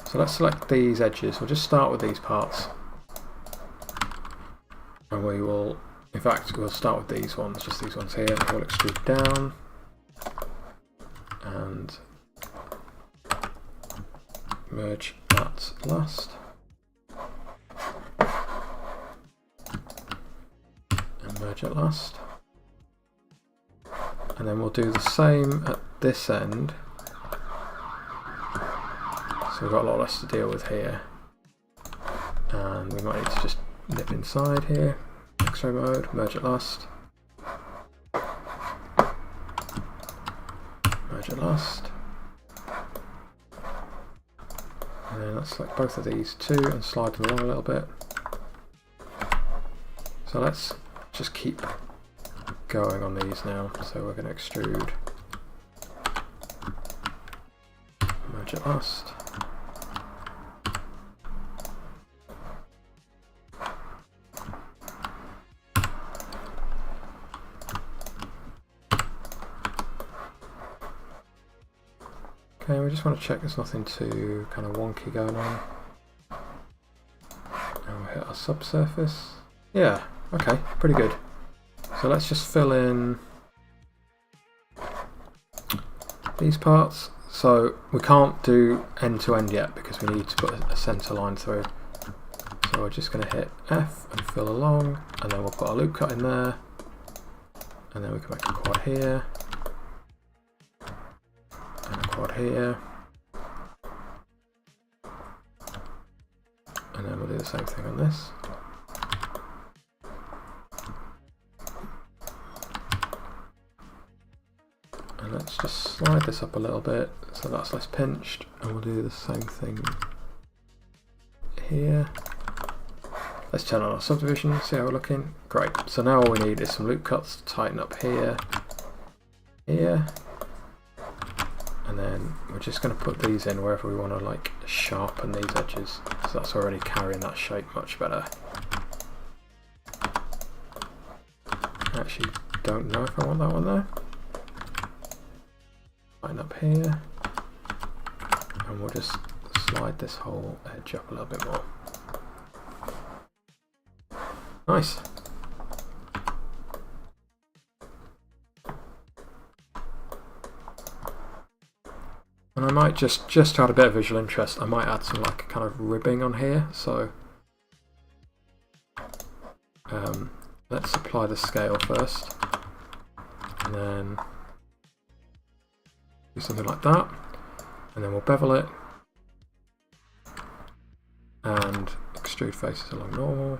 So let's select these edges. We'll just start with these parts. And we will, in fact, we'll start with these ones, just these ones here. We'll extrude down. And merge at last. And merge at last. And then we'll do the same at this end. So we've got a lot less to deal with here. And we might need to just nip inside here. X-ray mode, merge at last. Merge at last. And then let's select both of these too and slide them along a little bit. So let's just keep going on these now. So we're going to extrude. Merge at last. Okay, we just want to check there's nothing too kind of wonky going on. And we'll hit our subsurface. Yeah, okay, pretty good. So let's just fill in these parts. So we can't do end to end yet because we need to put a centre line through. So we're just going to hit F and fill along, and then we'll put our loop cut in there, and then we can make a quad here. And a quad here, And then we'll do the same thing on this. And let's just slide this up a little bit so that's less pinched, and we'll do the same thing here. Let's turn on our subdivision, see how we're looking. Great. So now all we need is some loop cuts to tighten up here, here, and then we're just going to put these in wherever we want to like sharpen these edges. So that's already carrying that shape much better. I actually don't know if I want that one there. Tighten up here, and we'll just slide this whole edge up a little bit more. Nice. And I might just to add a bit of visual interest, I might add some like kind of ribbing on here. So let's apply the scale first, and then do something like that, and then we'll bevel it and extrude faces along normal.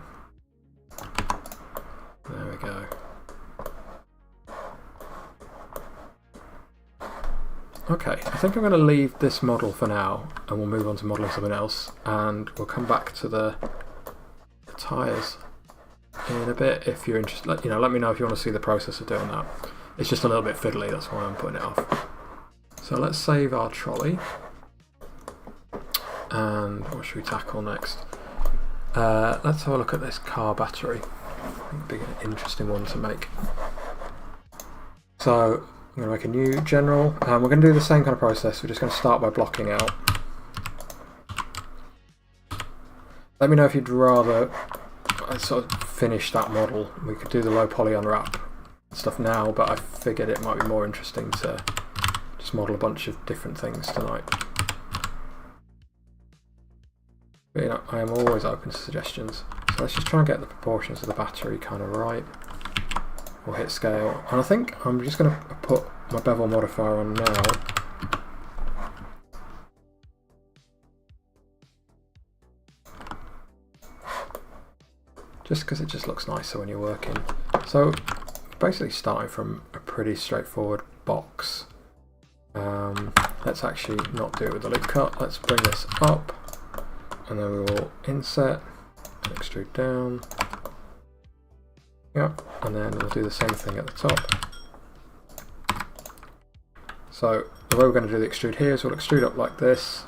There we go. Okay, I think I'm going to leave this model for now, and we'll move on to modelling something else, and we'll come back to the tyres in a bit if you're interested. Let me know if you want to see the process of doing that. It's just a little bit fiddly, that's why I'm putting it off. So let's save our trolley, and what should we tackle next? Let's have a look at this car battery. I think it'd be an interesting one to make. So I'm going to make a new general, and we're going to do the same kind of process. We're just going to start by blocking out. Let me know if you'd rather sort of finish that model. We could do the low poly unwrap stuff now, but I figured it might be more interesting to just model a bunch of different things tonight. But, I am always open to suggestions. So let's just try and get the proportions of the battery kind of right. We'll hit scale, and I think I'm just going to put my bevel modifier on now. Just because it just looks nicer when you're working. So basically starting from a pretty straightforward box. Let's actually not do it with the loop cut. Let's bring this up, and then we will inset and extrude down. Yep, and then we'll do the same thing at the top. So the way we're going to do the extrude here is we'll extrude up like this,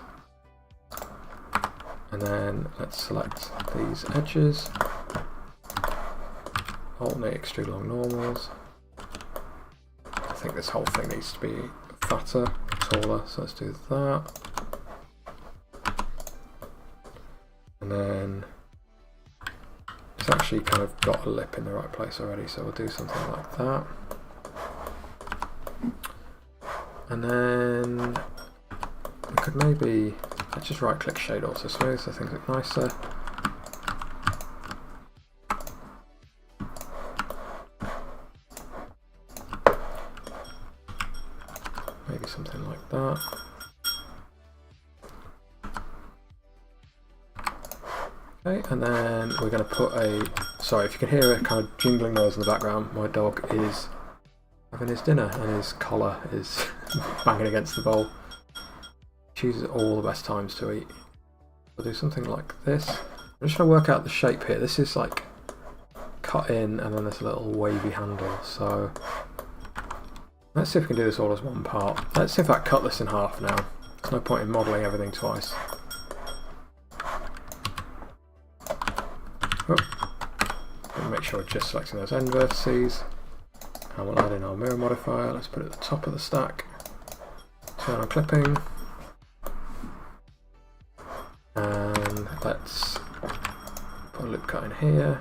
and then let's select these edges, alternate extrude along normals. I think this whole thing needs to be fatter, taller, so let's do that. And then it's actually kind of got a lip in the right place already, so we'll do something like that. And then we could maybe, let's just right click shade auto smooth so things look nicer. Maybe something like that. Okay, and then we're going to put a, sorry if you can hear a kind of jingling noise in the background, my dog is having his dinner and his collar is banging against the bowl. Chooses all the best times to eat. We'll do something like this. I'm just trying to work out the shape here. This is like cut in and then there's a little wavy handle, so let's see if we can do this all as one part. Let's in fact cut this in half now. There's no point in modelling everything twice. Make sure we're just selecting those end vertices, and we'll add in our mirror modifier. Let's put it at the top of the stack, turn on clipping, and let's put a loop cut in here.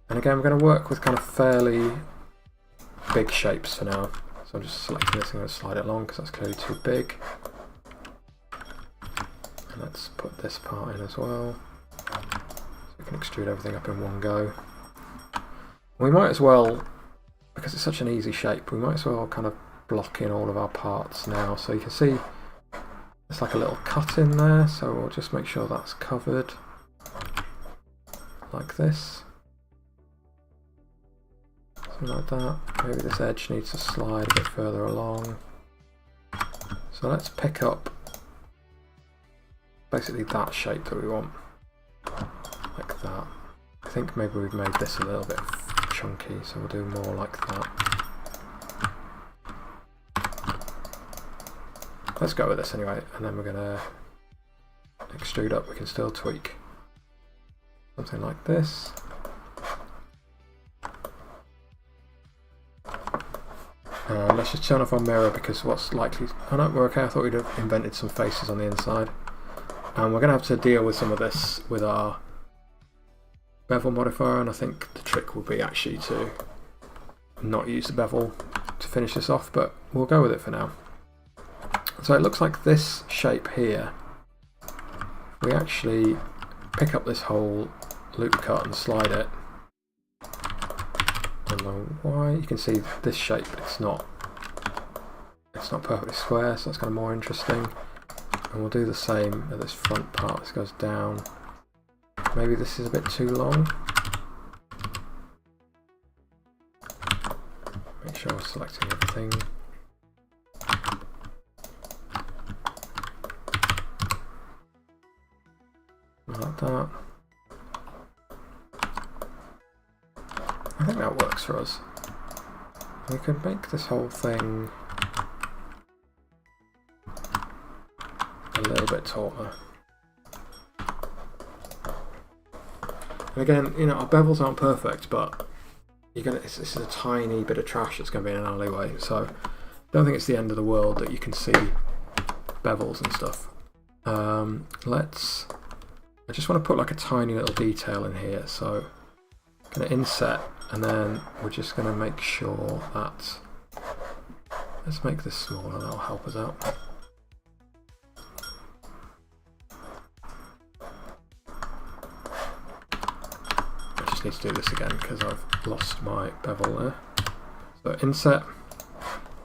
And again, we're going to work with kind of fairly big shapes for now, so I'm just selecting this and going to slide it along because that's clearly too big. And let's put this part in as well. So we can extrude everything up in one go. We might as well, because it's such an easy shape, we might as well kind of block in all of our parts now. So you can see, It's like a little cut in there, so we'll just make sure that's covered like this. Something like that. Maybe this edge needs to slide a bit further along. So let's pick up basically that shape that we want. Like that. I think maybe we've made this a little bit chunky, so we'll do more like that. Let's go with this anyway, and then we're going to extrude up. We can still tweak. Something like this. Let's just turn off our mirror because what's likely... Oh no, we're okay. I thought we'd have invented some faces on the inside. And we're going to have to deal with some of this with our bevel modifier, and I think the trick will be actually to not use the bevel to finish this off, but we'll go with it for now. So it looks like this shape here, we actually pick up this whole loop cut and slide it on the Y. You can see this shape, it's not perfectly square, so that's kind of more interesting. And we'll do the same at this front part. This goes down. Maybe this is a bit too long. Make sure we're selecting everything. Like that. I think that works for us. We can make this whole thing a little bit taller. And again, you know, our bevels aren't perfect, but this is a tiny bit of trash that's going to be in an alleyway, so I don't think it's the end of the world that you can see bevels and stuff. I just want to put like a tiny little detail in here, so I'm going to inset, and then we're just going to make sure that, let's make this smaller, that'll help us out. I just need to do this again because I've lost my bevel there. So inset,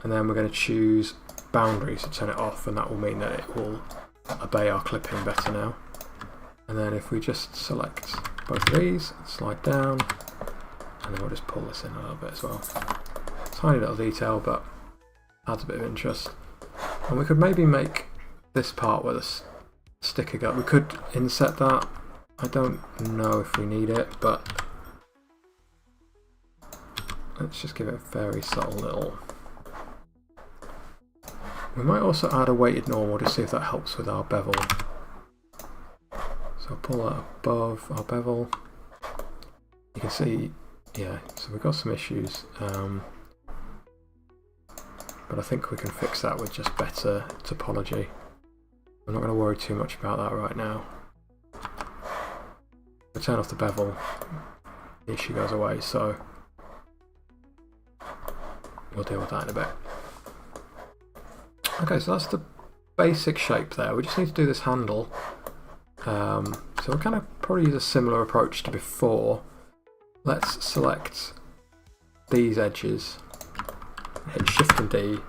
and then we're going to choose boundaries to turn it off, and that will mean that it will obey our clipping better now. And then if we just select both of these, slide down, and then we'll just pull this in a little bit as well. Tiny little detail, but adds a bit of interest. And we could maybe make this part where the sticker goes, we could inset that. I don't know if we need it, but let's just give it a very subtle little... We might also add a weighted normal to see if that helps with our bevel. So I'll pull that above our bevel. You can see, yeah, so we've got some issues, but I think we can fix that with just better topology. I'm not going to worry too much about that right now. If I turn off the bevel, the issue goes away, so we'll deal with that in a bit. Okay, so that's the basic shape there. We just need to do this handle. So we'll kind of probably use a similar approach to before. Let's select these edges, hit Shift and D,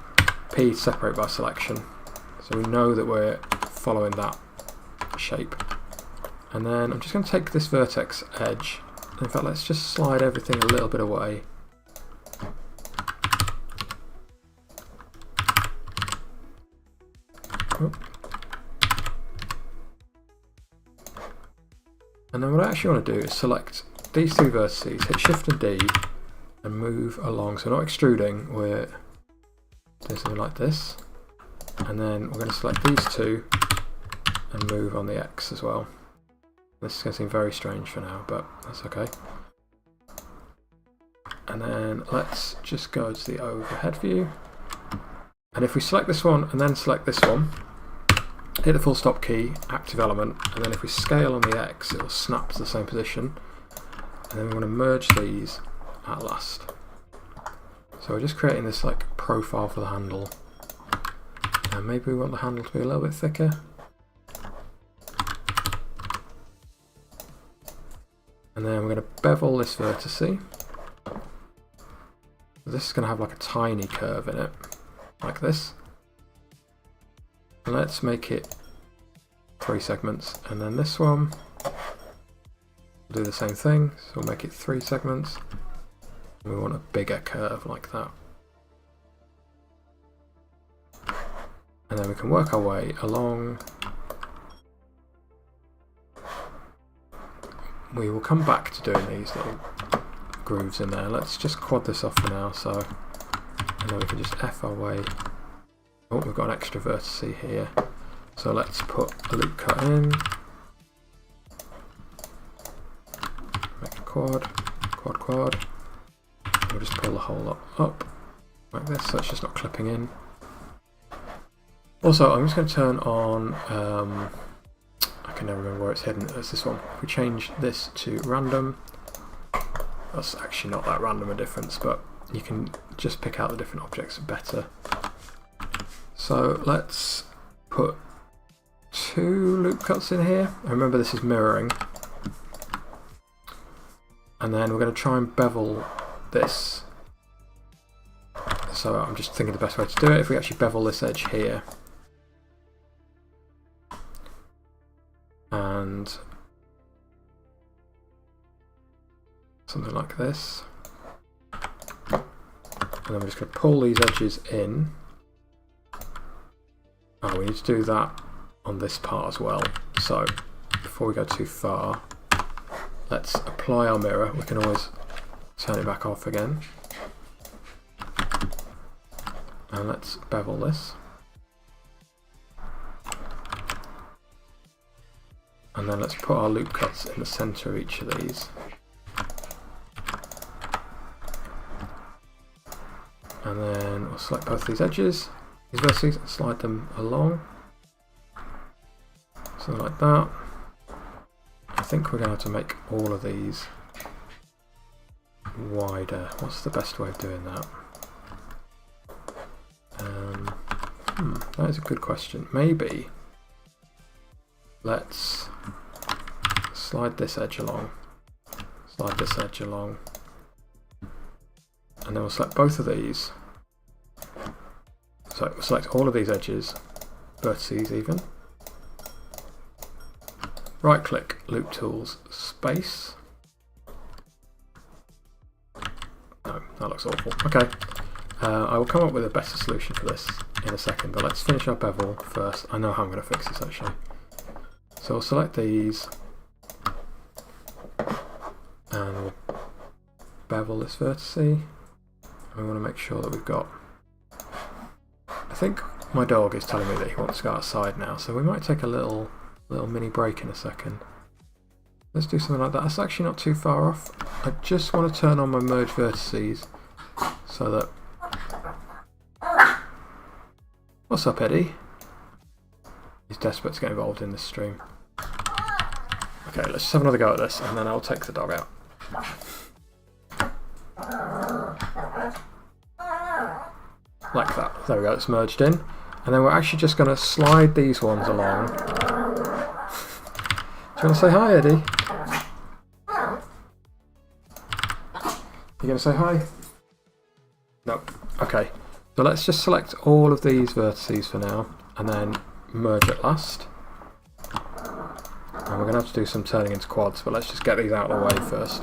P to separate by selection. So we know that we're following that shape. And then I'm just going to take this vertex edge. In fact, let's just slide everything a little bit away. And then what I actually want to do is select these two vertices, hit Shift and D, and move along. So we're not extruding, we're doing something like this. And then we're going to select these two and move on the X as well. This is going to seem very strange for now, but that's okay. And then let's just go to the overhead view. And if we select this one and then select this one, hit the full stop key, active element, and then if we scale on the X, it will snap to the same position. And then we want to merge these at last. So we're just creating this like profile for the handle. And maybe we want the handle to be a little bit thicker. And then we're going to bevel this vertice. This is going to have like a tiny curve in it, like this. And let's make it 3 segments, and then this one we'll do the same thing, so we'll make it 3 segments. We want a bigger curve like that. And then we can work our way along. We will come back to doing these little grooves in there. Let's just quad this off for now, and then we can just F our way. Oh, we've got an extra vertice here. So let's put a loop cut in. Make a quad, quad, quad. We'll just pull the whole lot up like this, so it's just not clipping in. Also, I'm just going to turn on, I can never remember where it's hidden, it's this one. If we change this to random, that's actually not that random a difference, but you can just pick out the different objects better. So let's put 2 loop cuts in here. And remember, this is mirroring. And then we're going to try and bevel this. So I'm just thinking the best way to do it. If we actually bevel this edge here, and something like this, and then we're just going to pull these edges in. Oh, we need to do that on this part as well. So before we go too far, let's apply our mirror. We can always turn it back off again. And let's bevel this. And then let's put our loop cuts in the center of each of these. And then we'll select both these edges, these vertices, and slide them along. Something like that. I think we're going to have to make all of these wider. What's the best way of doing that? That is a good question. Maybe let's slide this edge along, slide this edge along, and then we'll select both of these. So we'll select all of these edges, vertices even. Right click, loop tools, space. No, that looks awful. Okay, I will come up with a better solution for this in a second, but let's finish our bevel first. I know how I'm going to fix this actually. So we'll select these, and we'll bevel this vertice. And we want to make sure that we've got... I think my dog is telling me that he wants to go outside now, so we might take a little mini break in a second. Let's do something like that. That's actually not too far off. I just want to turn on my merge vertices so that... What's up, Eddie? He's desperate to get involved in this stream. Okay, let's just have another go at this, and then I'll take the dog out. Like that. There we go, it's merged in. And then we're actually just going to slide these ones along. Do you want to say hi, Eddie? You going to say hi? No. Okay. So let's just select all of these vertices for now, and then merge at last. And we're going to have to do some turning into quads, but let's just get these out of the way first.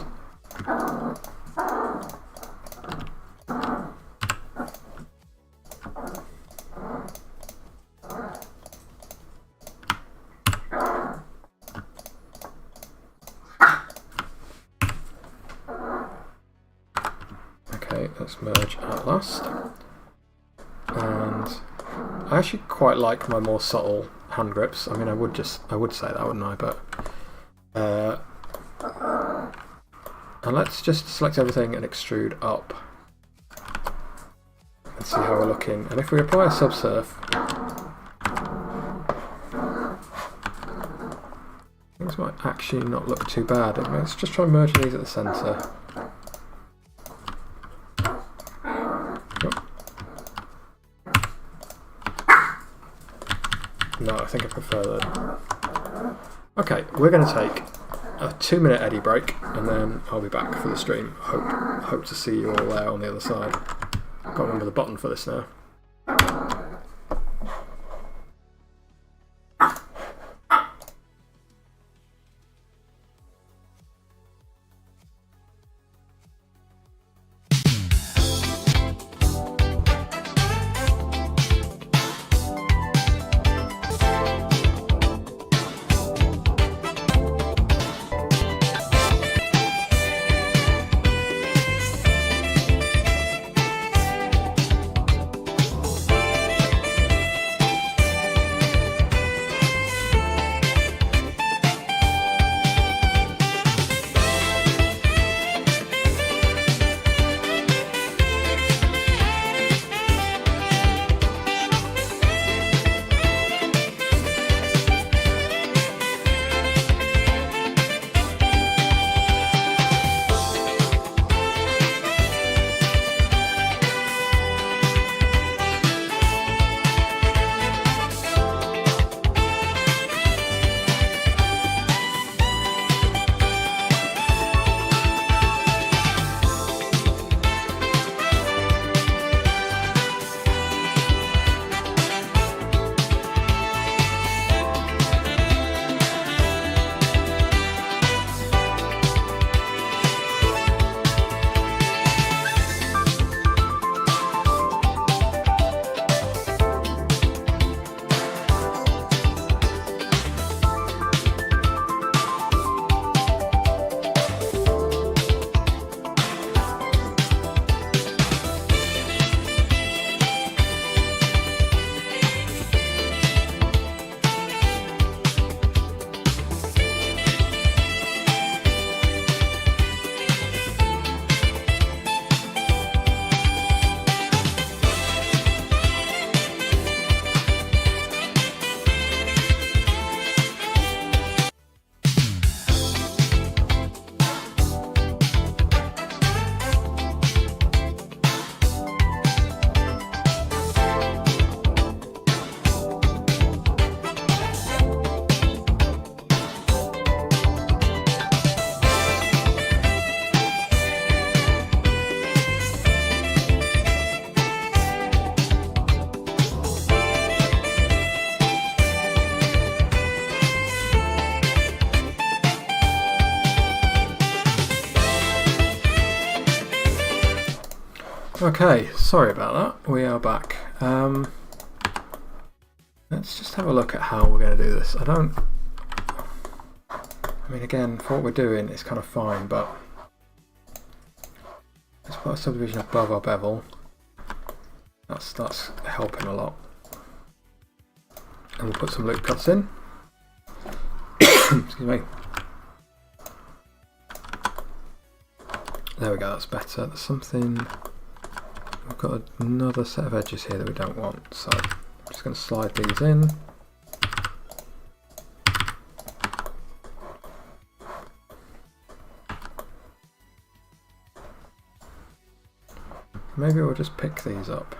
Okay, let's merge at last. And I actually quite like my more subtle hand grips. I mean, I would say that, wouldn't I? But and let's just select everything and extrude up and see how we're looking. And if we apply a subsurf, things might actually not look too bad. Let's just try merging these at the centre. No, I think I prefer that. Okay, we're going to take a 2-minute Eddie break, and then I'll be back for the stream. Hope to see you all there on the other side. I've got to remember the button for this now. Okay, sorry about that. We are back. Let's just have a look at how we're going to do this. I mean, again, for what we're doing, it's kind of fine, but let's put a subdivision above our bevel. That's helping a lot. And we'll put some loop cuts in. Excuse me. There we go, that's better. There's something... We've got another set of edges here that we don't want, so I'm just going to slide these in. Maybe we'll just pick these up.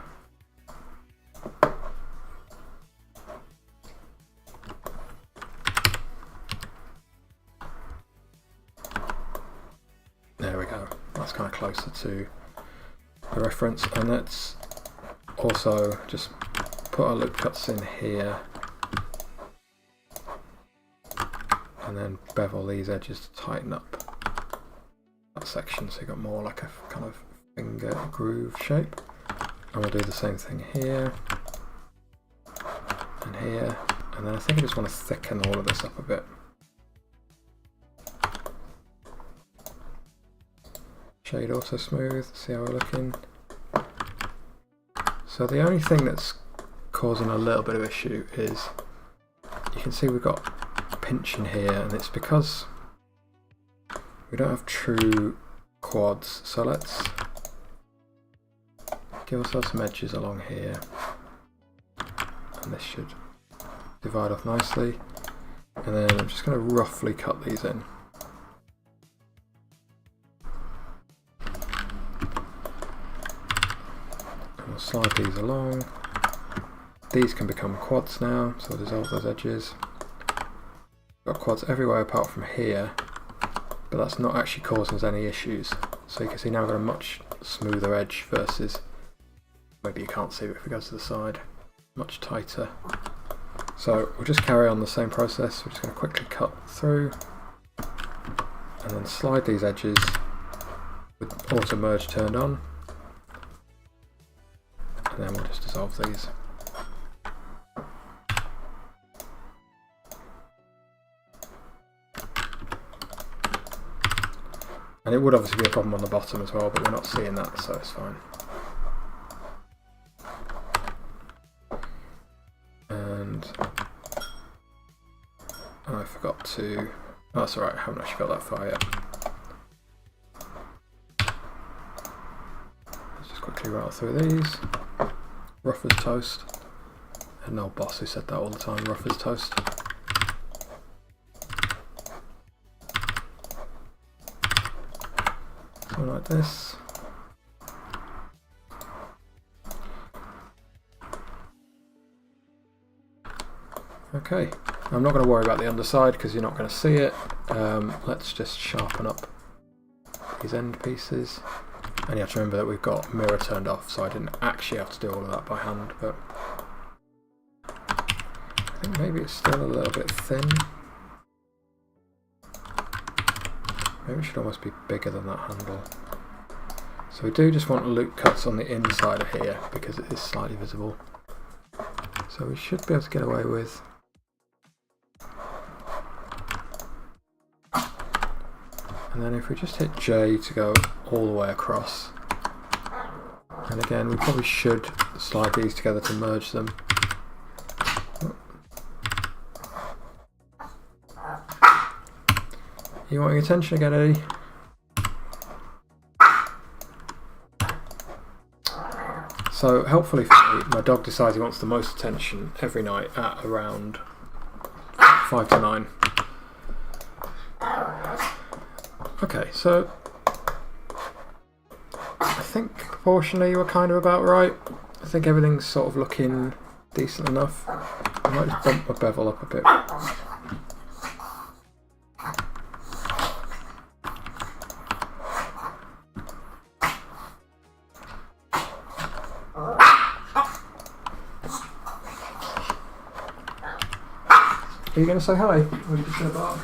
There we go, that's kind of closer to the reference, and let's also just put our loop cuts in here and then bevel these edges to tighten up that section so you've got more like a kind of finger groove shape. And we'll do the same thing here and here, and then I think I just want to thicken all of this up a bit. Shade auto smooth, see how we're looking. So the only thing that's causing a little bit of issue is you can see we've got pinching here, and it's because we don't have true quads. So let's give ourselves some edges along here, and this should divide off nicely. And then I'm just going to roughly cut these in. We'll slide these along. These can become quads now, so we'll dissolve those edges. Got quads everywhere apart from here, but that's not actually causing us any issues. So you can see now we've got a much smoother edge versus, maybe you can't see it if we go to the side, much tighter. So we'll just carry on the same process. We're just going to quickly cut through and then slide these edges with auto merge turned on. And then we'll just dissolve these. And it would obviously be a problem on the bottom as well, but we're not seeing that, so it's fine. And I forgot to... Oh, that's alright, I haven't actually got that far yet. Let's just quickly rattle through these. Rough as toast. An old boss who said that all the time, rough as toast. So like this. Okay, I'm not going to worry about the underside because you're not going to see it. Let's just sharpen up these end pieces. And you have to remember that we've got mirror turned off, so I didn't actually have to do all of that by hand, but I think maybe it's still a little bit thin. Maybe it should almost be bigger than that handle. So we do just want loop cuts on the inside of here because it is slightly visible. So we should be able to get away with and then if we just hit J to go all the way across, and again we probably should slide these together to merge them. You wanting attention again, Eddie? So helpfully for me, my dog decides he wants the most attention every night at around 5 to 9. Okay, so I think proportionally we're kind of about right. I think everything's sort of looking decent enough. I might just bump my bevel up a bit. Are you going to say hi? Or are you just going to bark?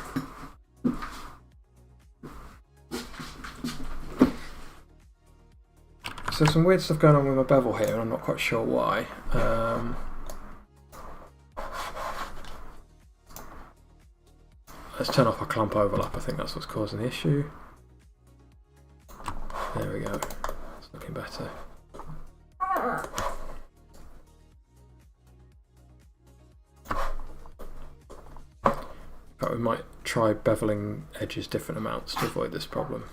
So some weird stuff going on with my bevel here, and I'm not quite sure why. Let's turn off our clamp overlap. I think that's what's causing the issue. There we go. It's looking better. But we might try beveling edges different amounts to avoid this problem.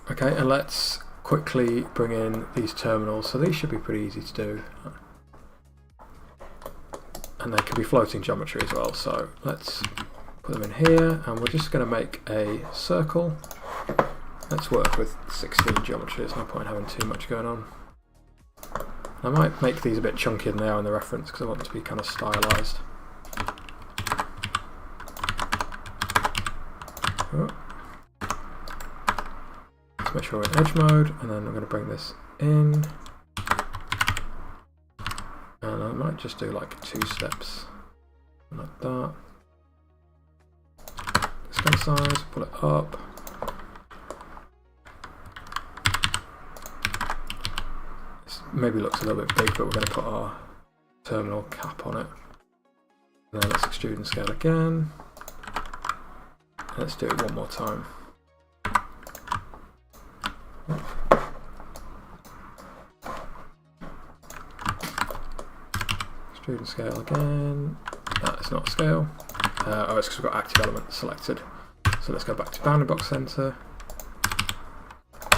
Okay, and let's quickly bring in these terminals. So these should be pretty easy to do. And they can be floating geometry as well. So let's put them in here, and we're just going to make a circle. Let's work with 16 geometry. There's no point having too much going on. I might make these a bit chunkier than they are in the reference because I want them to be kind of stylized. Oh. Let's make sure we're in edge mode, and then I'm going to bring this in. And I might just do like 2 steps, like that. This kind of size, pull it up. This maybe looks a little bit big, but we're going to put our terminal cap on it. And then let's extrude and scale again. And let's do it one more time. Extrude and scale again. That's not a scale. Oh, it's because we've got active element selected. So let's go back to bounding box center.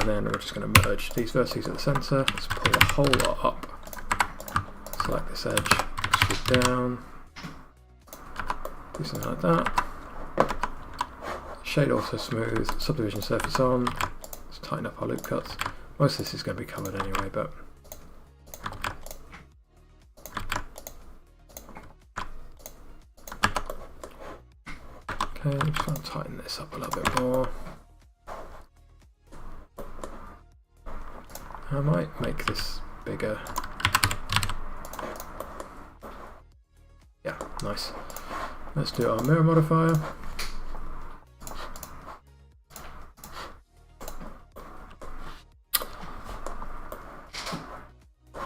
And then we're just going to merge these vertices at the center. Let's pull the whole lot up. Select this edge, extrude down. Do something like that. Shade auto smooth, subdivision surface on. Let's tighten up our loop cuts. Most of this is going to be covered anyway, but okay, just want to tighten this up a little bit more. I might make this bigger. Yeah, nice. Let's do our mirror modifier.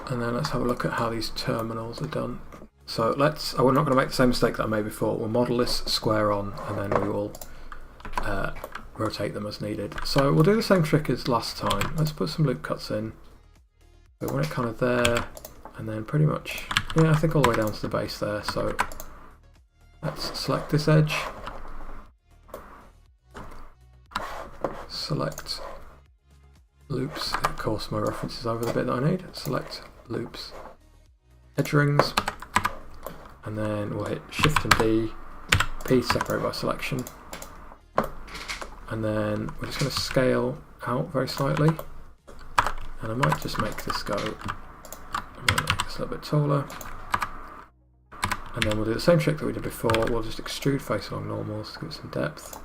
And then let's have a look at how these terminals are done. So we're not going to make the same mistake that I made before. We'll model this square on, and then we will rotate them as needed. So we'll do the same trick as last time. Let's put some loop cuts in. We want it kind of there, and then pretty much, yeah, I think all the way down to the base there. So let's select this edge. Select loops. Of course, my reference is over the bit that I need. Select loops, edge rings. And then we'll hit Shift and D, P to separate by selection. And then we're just going to scale out very slightly. And I might just make this go, I might make this a little bit taller. And then we'll do the same trick that we did before. We'll just extrude face along normals to give it some depth.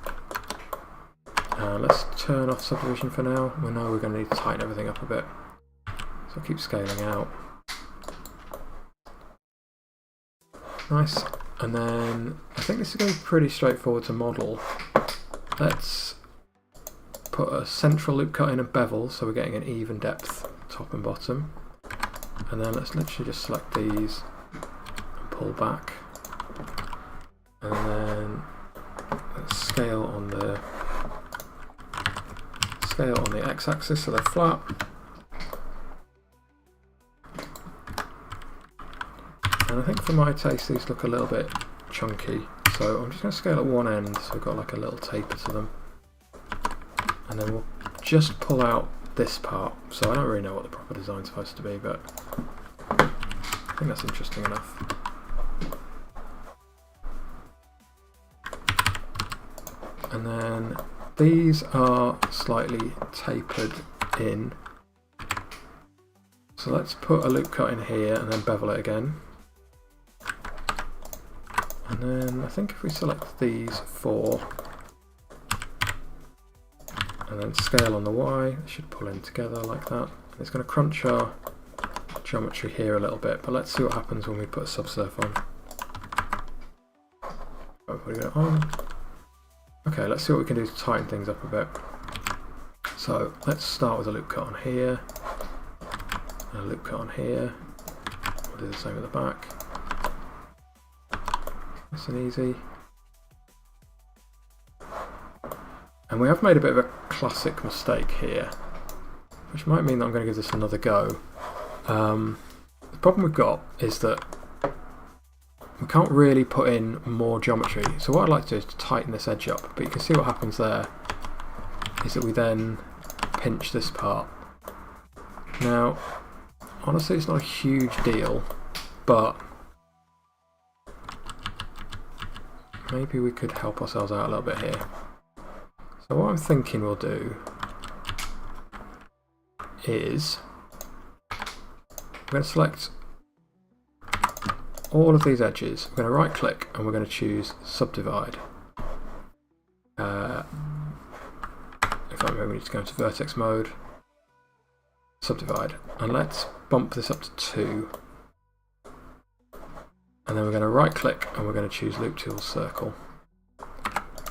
Let's turn off subdivision for now. We know we're going to need to tighten everything up a bit. So I'll keep scaling out. Nice, and then I think this is going to be pretty straightforward to model. Let's put a central loop cut in a bevel so we're getting an even depth top and bottom. And then let's literally just select these and pull back. And then let's scale on the x-axis so they're flat. And I think for my taste these look a little bit chunky, so I'm just going to scale at one end so we've got like a little taper to them. And then we'll just pull out this part, so I don't really know what the proper design's supposed to be, but I think that's interesting enough. And then these are slightly tapered in, so let's put a loop cut in here and then bevel it again. And then I think if we select these 4 and then scale on the Y, it should pull in together like that. It's going to crunch our geometry here a little bit, but let's see what happens when we put a subsurf on. Putting it on. Okay, let's see what we can do to tighten things up a bit. So let's start with a loop cut on here, and a loop cut on here. We'll do the same at the back. Nice and easy. And we have made a bit of a classic mistake here, which might mean that I'm going to give this another go. The problem we've got is that we can't really put in more geometry. So what I'd like to do is to tighten this edge up, but you can see what happens there is that we then pinch this part. Now, honestly, it's not a huge deal, but maybe we could help ourselves out a little bit here. So what I'm thinking we'll do is we're going to select all of these edges. We're going to right click and we're going to choose subdivide. In fact, maybe we need to go into vertex mode, subdivide, and let's bump this up to 2. And then we're going to right click and we're going to choose loop tool circle.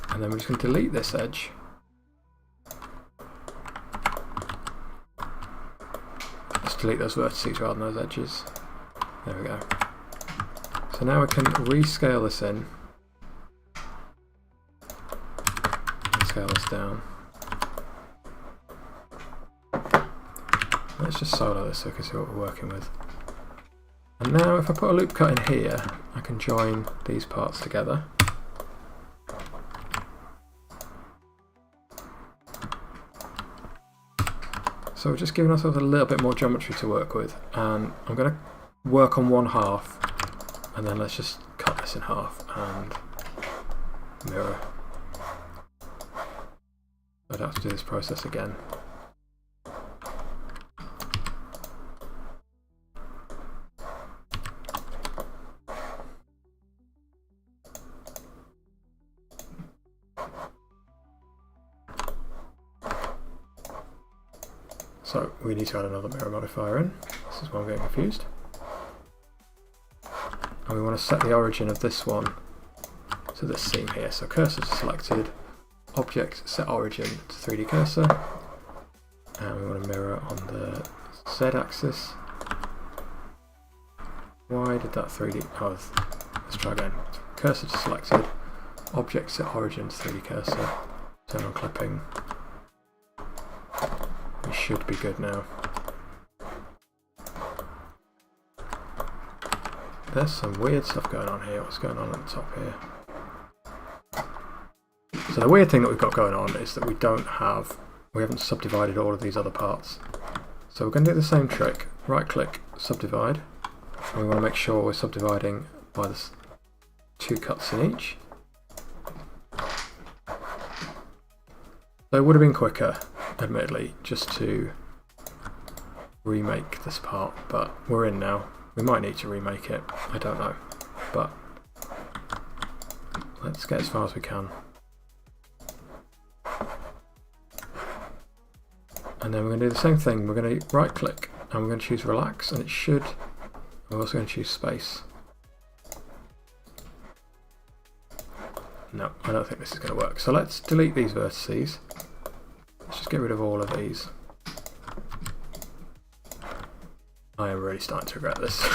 And then we're just going to delete this edge. Let's delete those vertices rather than those edges. There we go. So now we can rescale this in. And scale this down. Let's just solo this so we can see what we're working with. And now if I put a loop cut in here, I can join these parts together. So we're just giving ourselves a little bit more geometry to work with, and I'm going to work on one half, and then let's just cut this in half and mirror. I don't have to do this process again. So we need to add another mirror modifier in. This is why I'm getting confused. And we want to set the origin of this one to this seam here. So cursor selected, object set origin to 3D cursor, and we want to mirror on the Z axis. Why did that 3D? Oh, let's try again. Cursor to selected, object set origin to 3D cursor, turn on clipping. We should be good now. There's some weird stuff going on here. What's going on at the top here? So the weird thing that we've got going on is that we haven't subdivided all of these other parts. So we're going to do the same trick. Right click, subdivide. And we want to make sure we're subdividing by the 2 cuts in each. So it would have been quicker, admittedly, just to remake this part, but we're in now. We might need to remake it, I don't know, but let's get as far as we can. And then we're going to do the same thing. We're going to right click and we're going to choose relax, and we're also going to choose space. No, I don't think this is going to work. So let's delete these vertices. Let's just get rid of all of these. I am really starting to regret this.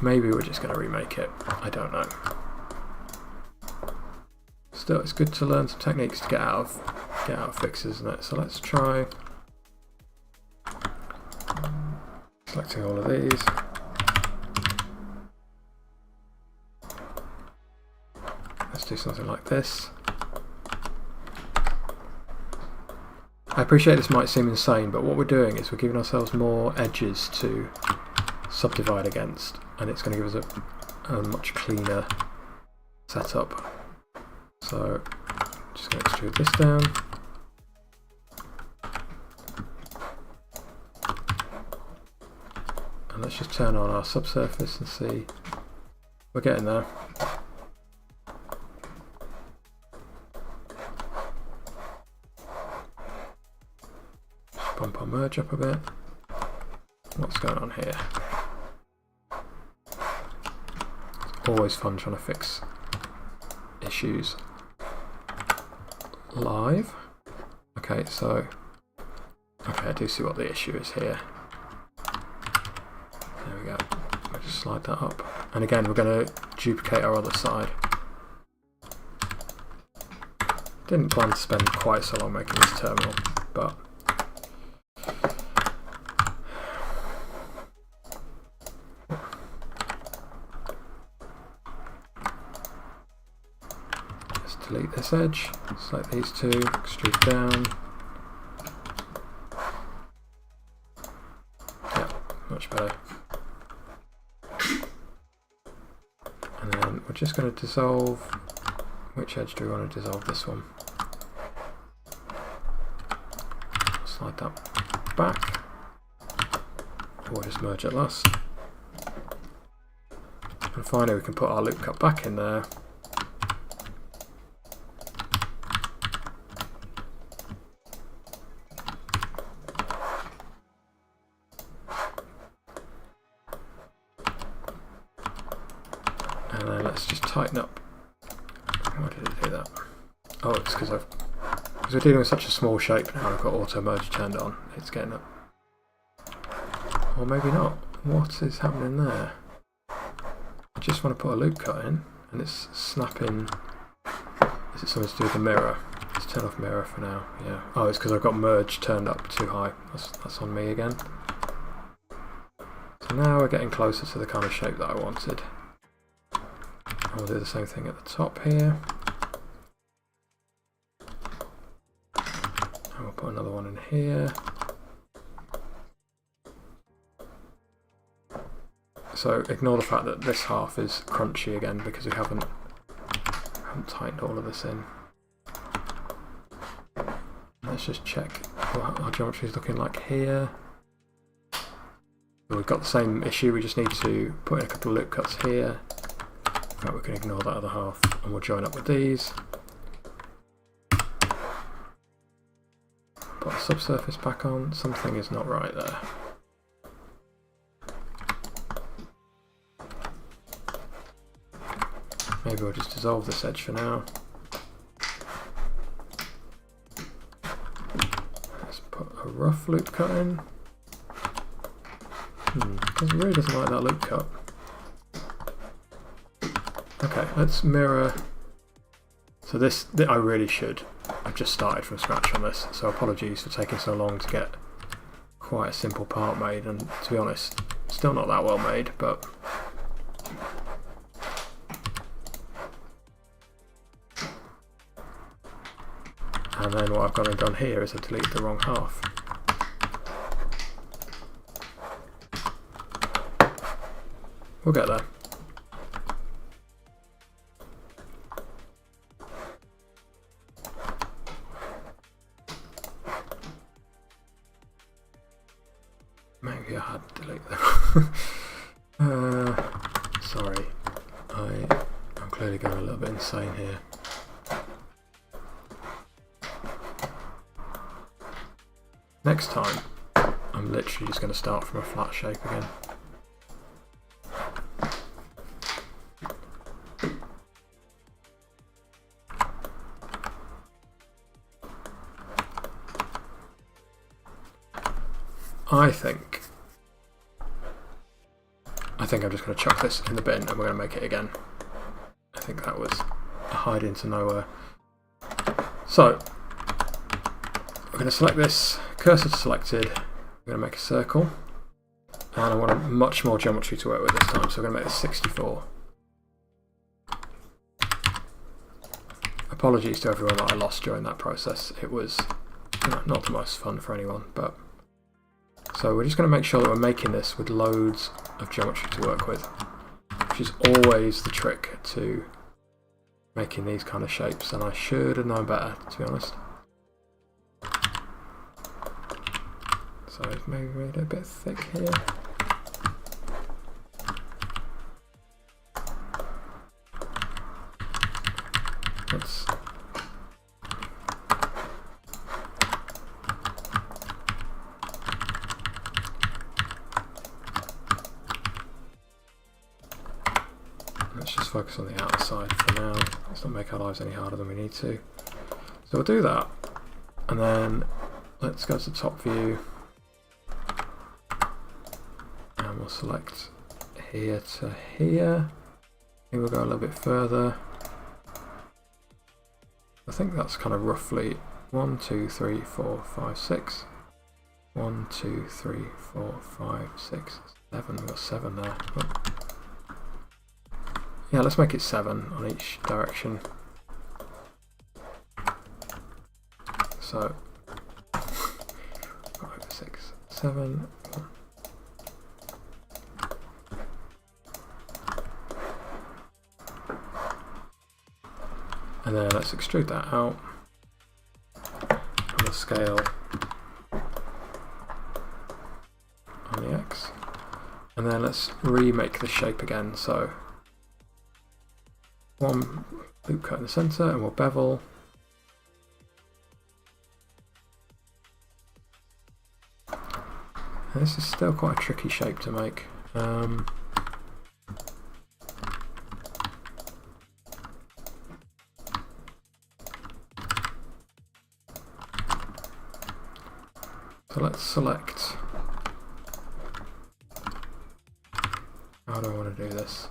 Maybe we're just going to remake it. I don't know. Still, it's good to learn some techniques to get out of fixes, isn't it? So let's try selecting all of these. Let's do something like this. I appreciate this might seem insane, but what we're doing is we're giving ourselves more edges to subdivide against, and it's going to give us a much cleaner setup. So just going to extrude this down. And let's just turn on our subsurface and see. We're getting there. Bump our merge up a bit. What's going on here? It's always fun trying to fix issues live. Okay, so I do see what the issue is here. There we go. I'll just slide that up. And again, we're going to duplicate our other side. Didn't plan to spend quite so long making this terminal, but let's delete this edge, select these two, extrude down. Yeah, much better. And then we're just going to dissolve. Which edge do we want to dissolve? This one. Slide that back, or just merge at last. And finally we can put our loop cut back in there. And then let's just tighten up. Why did it do that? Oh, it's because we're dealing with such a small shape now, I've got auto merge turned on. It's getting up. Or maybe not. What is happening there? I just want to put a loop cut in, and it's snapping. Is it something to do with the mirror? Let's turn off mirror for now. Yeah. Oh, it's because I've got merge turned up too high. That's on me again. So now we're getting closer to the kind of shape that I wanted. I'll do the same thing at the top here. And we'll put another one in here. So ignore the fact that this half is crunchy again because we haven't tightened all of this in. Let's just check what our geometry is looking like here. So we've got the same issue, we just need to put in a couple of loop cuts here. Right, we can ignore that other half and we'll join up with these. Put the subsurface back on. Something is not right there. Maybe we'll just dissolve this edge for now. Let's put a rough loop cut in. It really doesn't like that loop cut. Okay, let's mirror. So this I really should. I've just started from scratch on this, so apologies for taking so long to get quite a simple part made, and to be honest, still not that well made, but and then what I've gone and done here is I've deleted the wrong half. We'll get there. Maybe I had to delete them. Sorry, I'm clearly going a little bit insane here. Next time, I'm literally just going to start from a flat shape again. I think I'm just going to chuck this in the bin and we're going to make it again. I think that was a hide into nowhere. So, we're going to select this, cursor to selected, we're going to make a circle, and I want much more geometry to work with this time, so we're going to make this 64. Apologies to everyone that I lost during that process. It was not the most fun for anyone, but so we're just going to make sure that we're making this with loads of geometry to work with, which is always the trick to making these kind of shapes, and I should have known better, to be honest. So I've maybe made it a bit thick here. Let's just focus on the outer side for now. Let's not make our lives any harder than we need to. So we'll do that, And then let's go to top view, and we'll select here to here. Maybe we'll go a little bit further. I think that's kind of roughly 1, 2, 3, 4, 5, 6. 1, 2, 3, 4, 5, 6, 7. We've got 7 there. Oh. Yeah, let's make it 7 on each direction. So 5, 6, 7. And then let's extrude that out on the scale on the X. And then let's remake the shape again. So one loop cut in the center, and we'll bevel. And this is still quite a tricky shape to make. So let's select. How do I want to do this?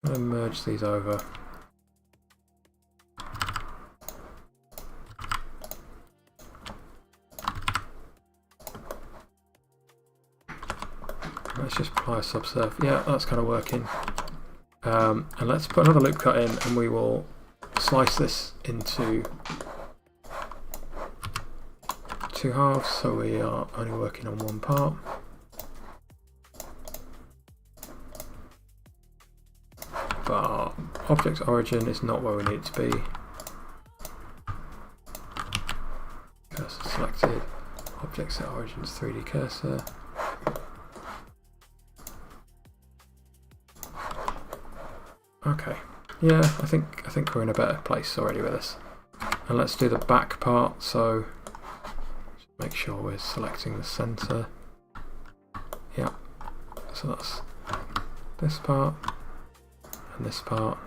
I'm going to merge these over. Let's just apply a subsurf. Yeah, that's kind of working. And let's put another loop cut in, and we will slice this into 2 halves, so we are only working on one part. But our object's origin is not where we need it to be. Cursor selected, object set origins 3D cursor. Okay, yeah, I think we're in a better place already with this. And let's do the back part, so just make sure we're selecting the center. Yeah, so that's this part, and this part,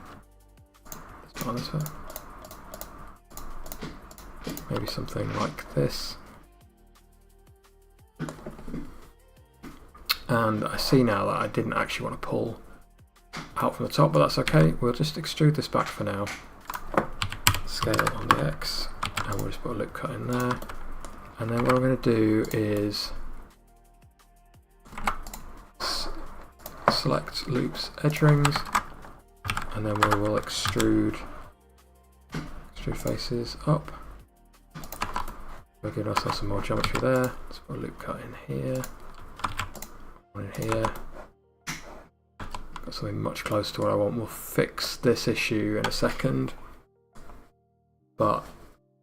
this part, and this part. Maybe something like this. And I see now that I didn't actually want to pull out from the top, but that's okay. We'll just extrude this back for now. Scale on the X, and we'll just put a loop cut in there. And then what I'm going to do is select loops edge rings, and then we will extrude faces up. We're giving ourselves some more geometry there. Let's put a loop cut in here, one in here. Got something much closer to what I want. We'll fix this issue in a second, but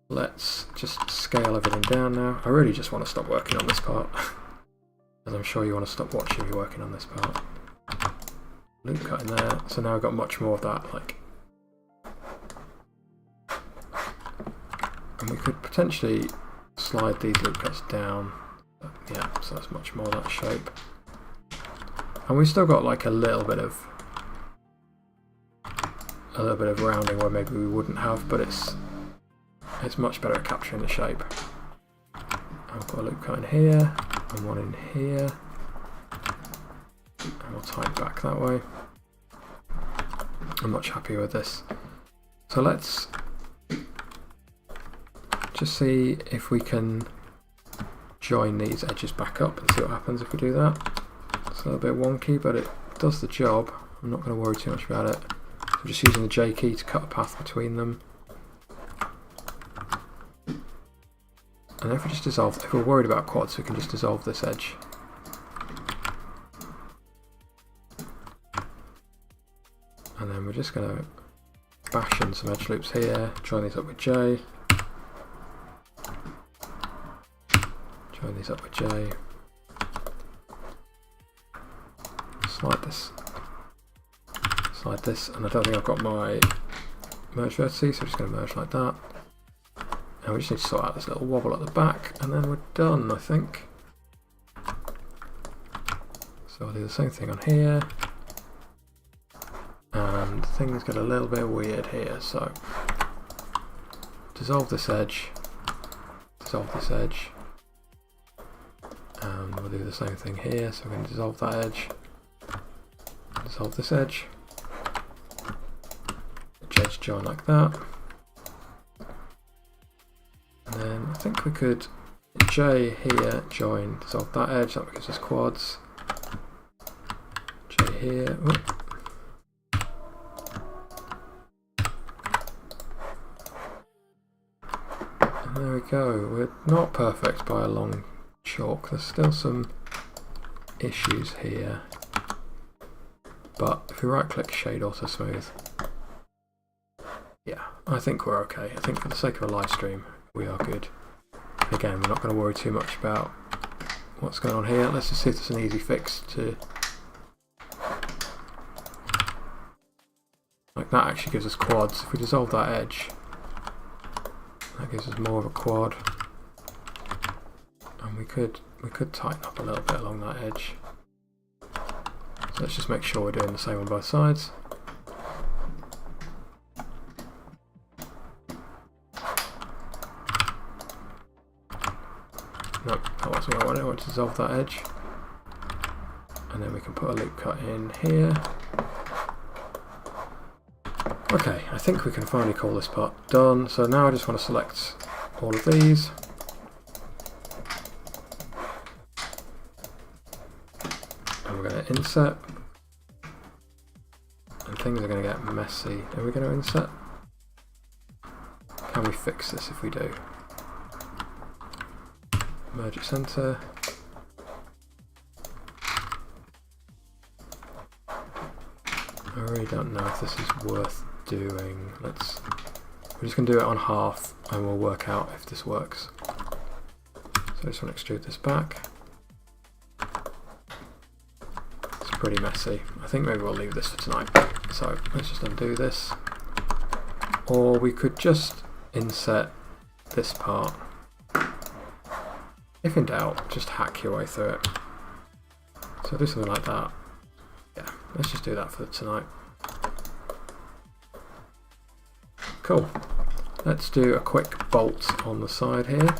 let's just scale everything down now. I really just want to stop working on this part, as I'm sure you want to stop watching if you're working on this part. Loop cut in there. So now I've got much more of that, like, and we could potentially slide these loop cuts down. Yeah, so that's much more that shape. And we've still got like a little bit of rounding where maybe we wouldn't have, but it's much better at capturing the shape. I'll put a loop cut in here and one in here, and we'll tie it back that way. I'm much happier with this. So let's just see if we can join these edges back up and see what happens if we do that. It's a little bit wonky, but it does the job. I'm not going to worry too much about it. I'm just using the J key to cut a path between them. And if we just dissolve, if we're worried about quads, we can just dissolve this edge. And then we're just going to bash in some edge loops here, join these up with J. Join these up with J. Slide this, and I don't think I've got my merge vertices, so I'm just going to merge like that. And we just need to sort out this little wobble at the back, and then we're done, I think. So I'll do the same thing on here, and things get a little bit weird here. So dissolve this edge, dissolve this edge, and we'll do the same thing here. So we're going to dissolve that edge, dissolve this edge, edge join like that, and then I think we could J here, join, dissolve that edge, that gives us quads, J here, and there we go. We're not perfect by a long chalk, there's still some issues here, but if we right click shade auto smooth, yeah, I think we're okay. I think for the sake of a live stream we are good. Again, we're not going to worry too much about what's going on here. Let's just see if there's an easy fix to... Like that actually gives us quads. If we dissolve that edge, that gives us more of a quad. And we could tighten up a little bit along that edge. So let's just make sure we're doing the same on both sides. Nope, that wasn't what I wanted. I want to dissolve that edge. And then we can put a loop cut in here. Okay, I think we can finally call this part done. So now I just want to select all of these. And we're going to inset. And things are going to get messy. Are we going to inset? Can we fix this if we do? Merge it center. I really don't know if this is worth doing. We're just going to do it on half and we'll work out if this works. So I just want to extrude this back. It's pretty messy. I think maybe we'll leave this for tonight. So let's just undo this. Or we could just inset this part. If in doubt, just hack your way through it. So do something like that. Yeah, let's just do that for tonight. Cool. Let's do a quick bolt on the side here.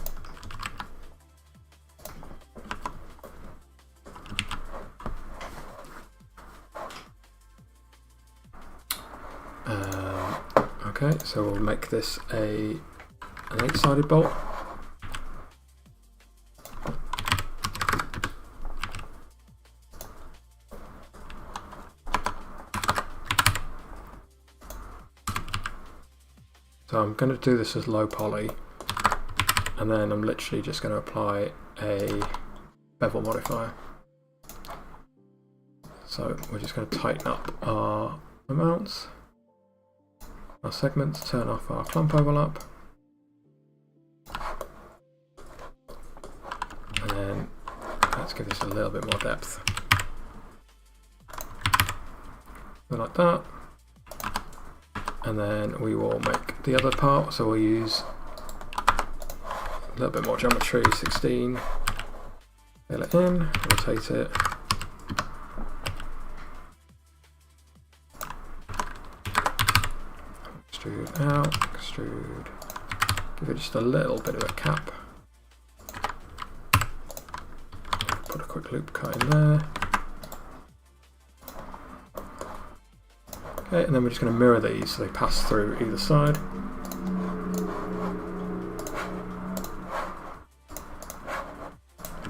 Okay, so we'll make this an 8-sided bolt. So I'm going to do this as low poly, and then I'm literally just going to apply a bevel modifier. So we're just going to tighten up our amounts, our segments, turn off our clump overlap, and then let's give this a little bit more depth. So like that. And then we will make the other part, so we'll use a little bit more geometry, 16, fill it in, rotate it, extrude out, extrude, give it just a little bit of a cap, put a quick loop cut in there. Okay, and then we're just going to mirror these so they pass through either side.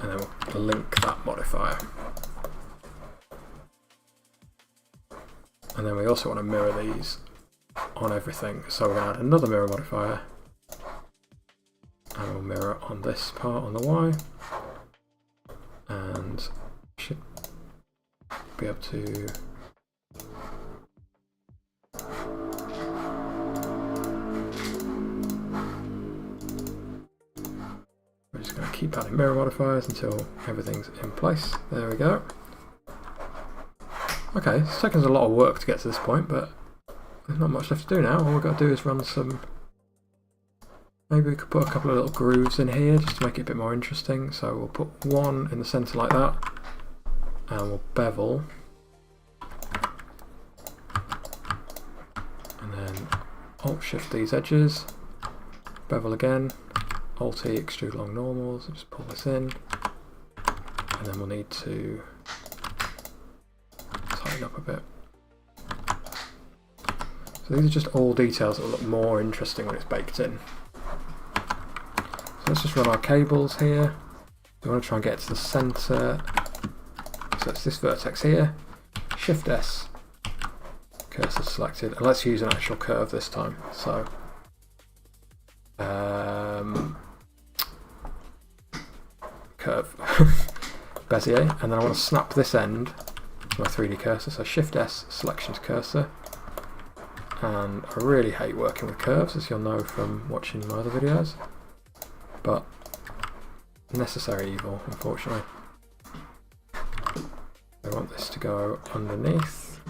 And then we'll link that modifier. And then we also want to mirror these on everything. So we're going to add another mirror modifier. And we'll mirror on this part on the Y. And should be able to... keep adding mirror modifiers until everything's in place. There we go. Okay, it's taken us a lot of work to get to this point, but there's not much left to do now. All we've got to do is run some... Maybe we could put a couple of little grooves in here just to make it a bit more interesting. So we'll put one in the centre like that, and we'll bevel. then Alt-Shift these edges, bevel again, Alt-E, extrude along normals, and just pull this in, and then we'll need to tighten up a bit. So these are just all details that will look more interesting when it's baked in. So let's just run our cables here. We want to try and get to the centre, so it's this vertex here, Shift S, cursor selected, and let's use an actual curve this time. So curve, Bezier, and then I want to snap this end to my 3D cursor, so Shift S, selection to cursor. And I really hate working with curves, as you'll know from watching my other videos, but necessary evil, unfortunately. I want this to go underneath.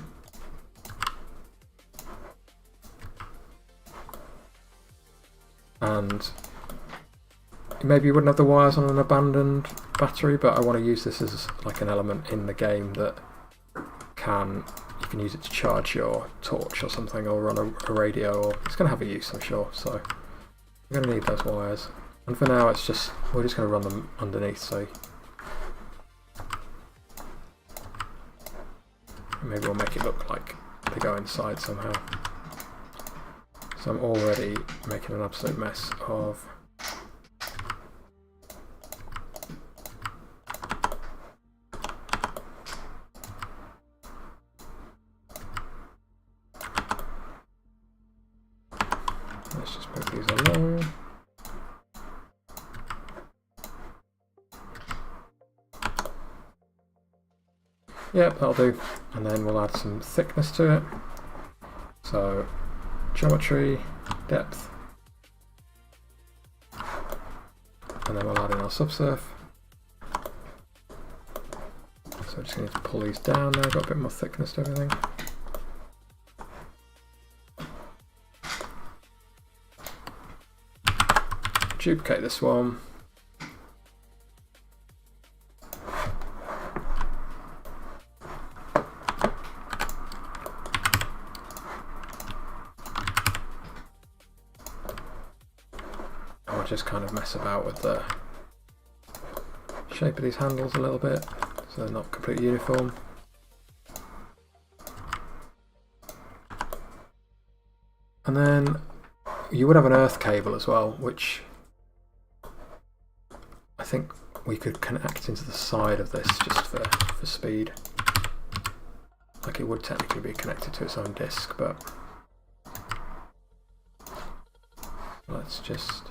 And maybe you wouldn't have the wires on an abandoned battery, but I want to use this as like an element in the game that you can use it to charge your torch or something, or run a radio, or it's going to have a use, I'm sure. So we're going to need those wires. And for now, we're just going to run them underneath. So maybe we'll make it look like they go inside somehow. So I'm already making an absolute mess of. Let's just move these along. Yep, that'll do. And then we'll add some thickness to it. So geometry, depth, and then we'll add in our subsurf. So I'm just going to pull these down now, got a bit more thickness to everything. Duplicate this one. I'll just kind of mess about with the shape of these handles a little bit, so they're not completely uniform. And then you would have an earth cable as well, which I think we could connect into the side of this just for speed. Like it would technically be connected to its own disc, but let's just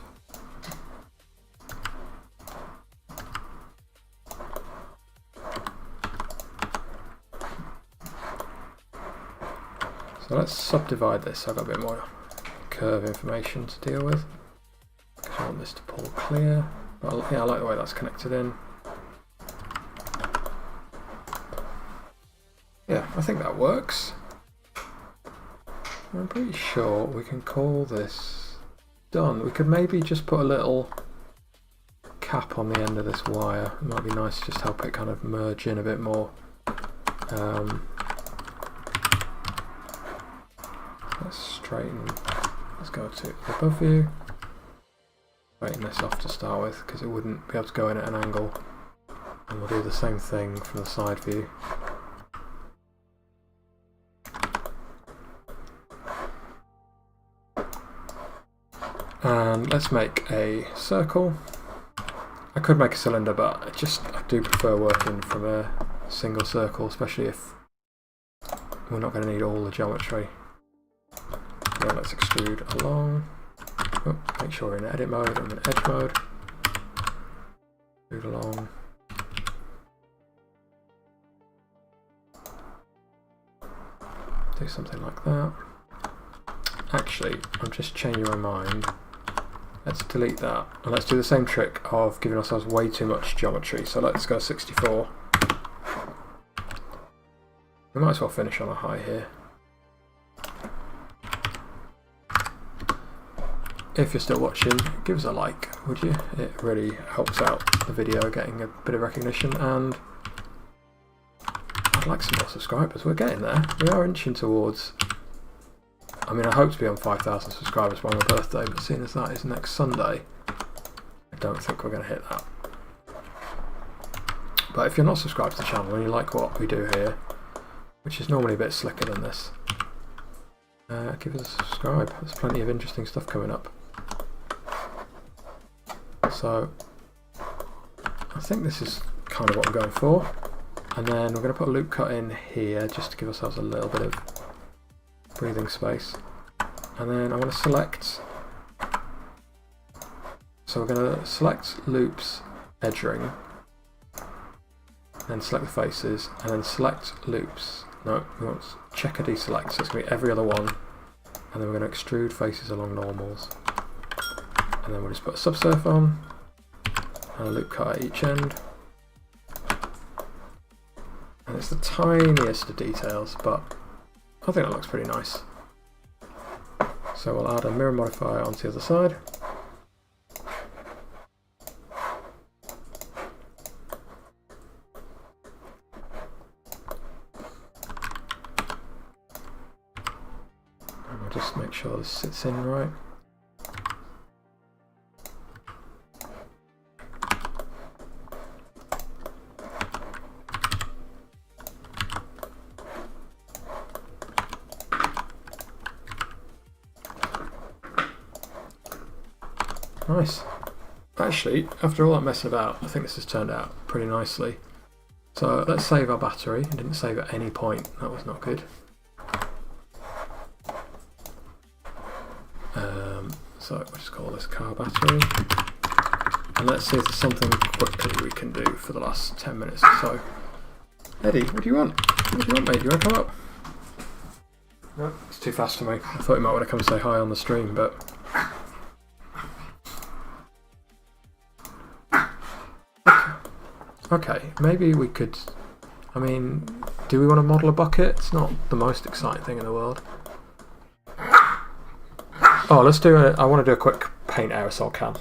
let's subdivide this so I've got a bit more curve information to deal with, because I want this to pull clear. But yeah, I like the way that's connected in. Yeah, I think that works. I'm pretty sure we can call this done. We could maybe just put a little cap on the end of this wire. It might be nice to just help it kind of merge in a bit more. Let's straighten, let's go to above view. Straighten this off to start with, because it wouldn't be able to go in at an angle. And we'll do the same thing from the side view. And let's make a circle. I could make a cylinder, but I do prefer working from a single circle, especially if we're not going to need all the geometry. Yeah, let's extrude along. Oh, make sure we're in edit mode and in edge mode. Extrude along. Do something like that. Actually, I'm just changing my mind. Let's delete that, and let's do the same trick of giving ourselves way too much geometry. So let's go 64. We might as well finish on a high here. If you're still watching, give us a like, would you? It really helps out the video getting a bit of recognition, and I'd like some more subscribers. We're getting there. We are inching towards I mean, I hope to be on 5,000 subscribers by my birthday, but seeing as that is next Sunday, I don't think we're going to hit that. But if you're not subscribed to the channel and you like what we do here, which is normally a bit slicker than this, give us a subscribe. There's plenty of interesting stuff coming up. So I think this is kind of what we're going for. And then we're going to put a loop cut in here just to give ourselves a little bit of breathing space. And then I'm going to select, so we're going to select loops edge ring, then select the faces, and then select loops. No, we want checker deselect, so it's going to be every other one. And then we're going to extrude faces along normals. And then we'll just put a subsurf on, and a loop cut at each end. And it's the tiniest of details, but I think that looks pretty nice. So we'll add a mirror modifier onto the other side. And we'll just make sure this sits in right. Nice. Actually, after all that messing about, I think this has turned out pretty nicely. So let's save our battery. It didn't save at any point. That was not good. So we'll just call this car battery. And let's see if there's something quickly we can do for the last 10 minutes or so. Eddie, what do you want? What do you want, mate? Do you want to come up? No, it's too fast for me. I thought you might want to come and say hi on the stream, but... Okay, maybe we could... I mean, do we want to model a bucket? It's not the most exciting thing in the world. Oh, let's do a... I want to do a quick paint aerosol can.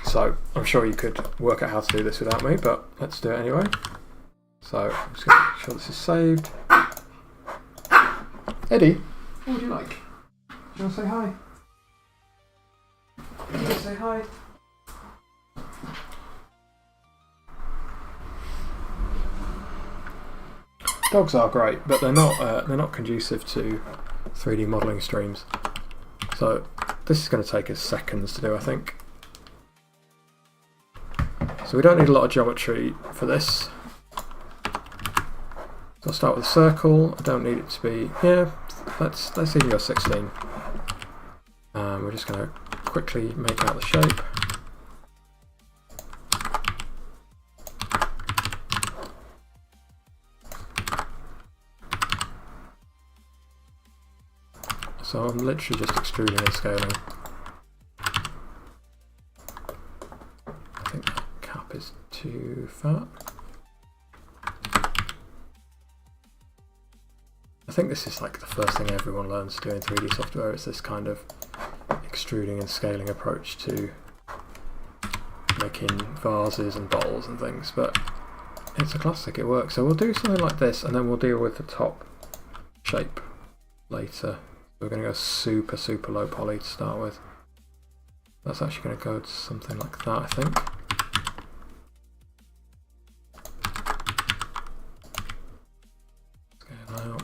So, I'm sure you could work out how to do this without me, but let's do it anyway. So, I'm just going to make sure this is saved. Eddie, what would you like? Do you want to say hi? Do you want to say hi? Dogs are great, but they're not conducive to 3D modelling streams. So this is going to take us seconds to do, I think. So we don't need a lot of geometry for this. So I'll start with a circle. I don't need it to be, yeah, let's even go 16. We're just going to quickly make out the shape. So I'm literally just extruding and scaling. I think the cap is too fat. I think this is like the first thing everyone learns to do in 3D software, is this kind of extruding and scaling approach to making vases and bowls and things, but it's a classic, it works. So we'll do something like this, and then we'll deal with the top shape later. We're going to go super, super low poly to start with. That's actually going to go to something like that, I think. Scale out.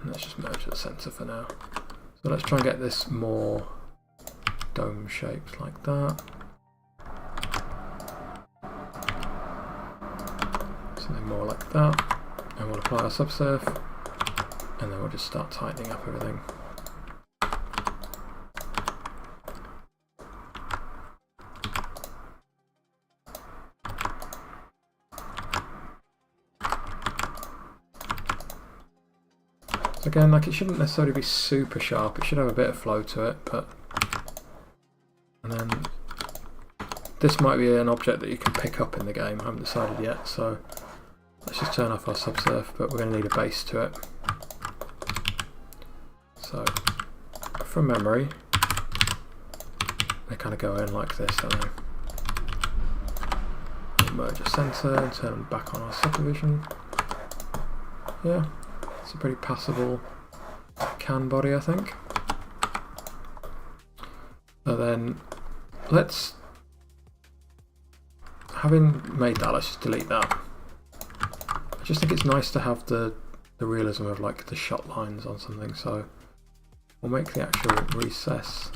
And let's just merge the centre for now. So let's try and get this more dome shaped like that. Something more like that. And we'll apply our subsurf, and then we'll just start tightening up everything. Again, like, it shouldn't necessarily be super sharp, it should have a bit of flow to it, but... And then this might be an object that you can pick up in the game, I haven't decided yet, so let's just turn off our subsurf, but we're going to need a base to it. So from memory, they kind of go in like this, don't they? We'll merge a centre and turn them back on our subdivision. Yeah, it's a pretty passable can body, I think. So then, having made that, let's just delete that. I just think it's nice to have the realism of like the shot lines on something, so we'll make the actual recess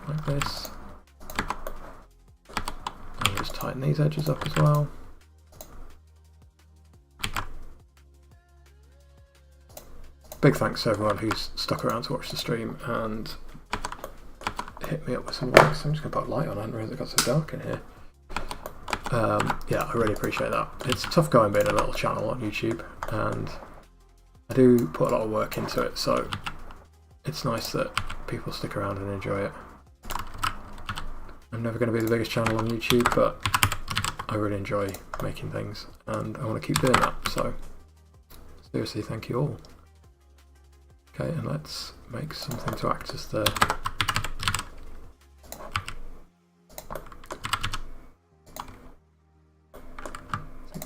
like this. And we'll just tighten these edges up as well. Big thanks to everyone who's stuck around to watch the stream and hit me up with some likes. I'm just going to put a light on, I didn't realise it got so dark in here. Yeah, I really appreciate that. It's tough going being a little channel on YouTube, and I do put a lot of work into it, so it's nice that people stick around and enjoy it. I'm never going to be the biggest channel on YouTube, but I really enjoy making things, and I want to keep doing that, so seriously, thank you all. Okay, and let's make something to act as the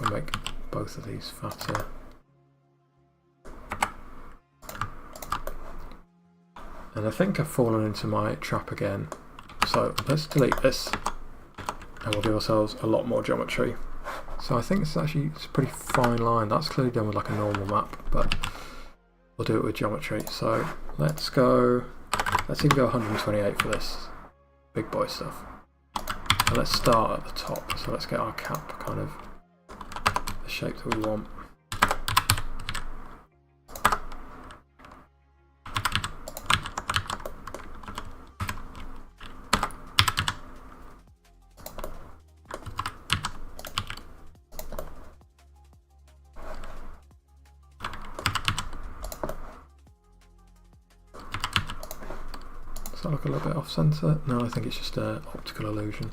we'll make both of these fatter. And I think I've fallen into my trap again. So let's delete this and we'll give ourselves a lot more geometry. So I think it's a pretty fine line. That's clearly done with like a normal map, but we'll do it with geometry. So let's even go 128 for this big boy stuff. And let's start at the top. So let's get our cap kind of the shape that we want. Does that look a little bit off centre? No, I think it's just an optical illusion.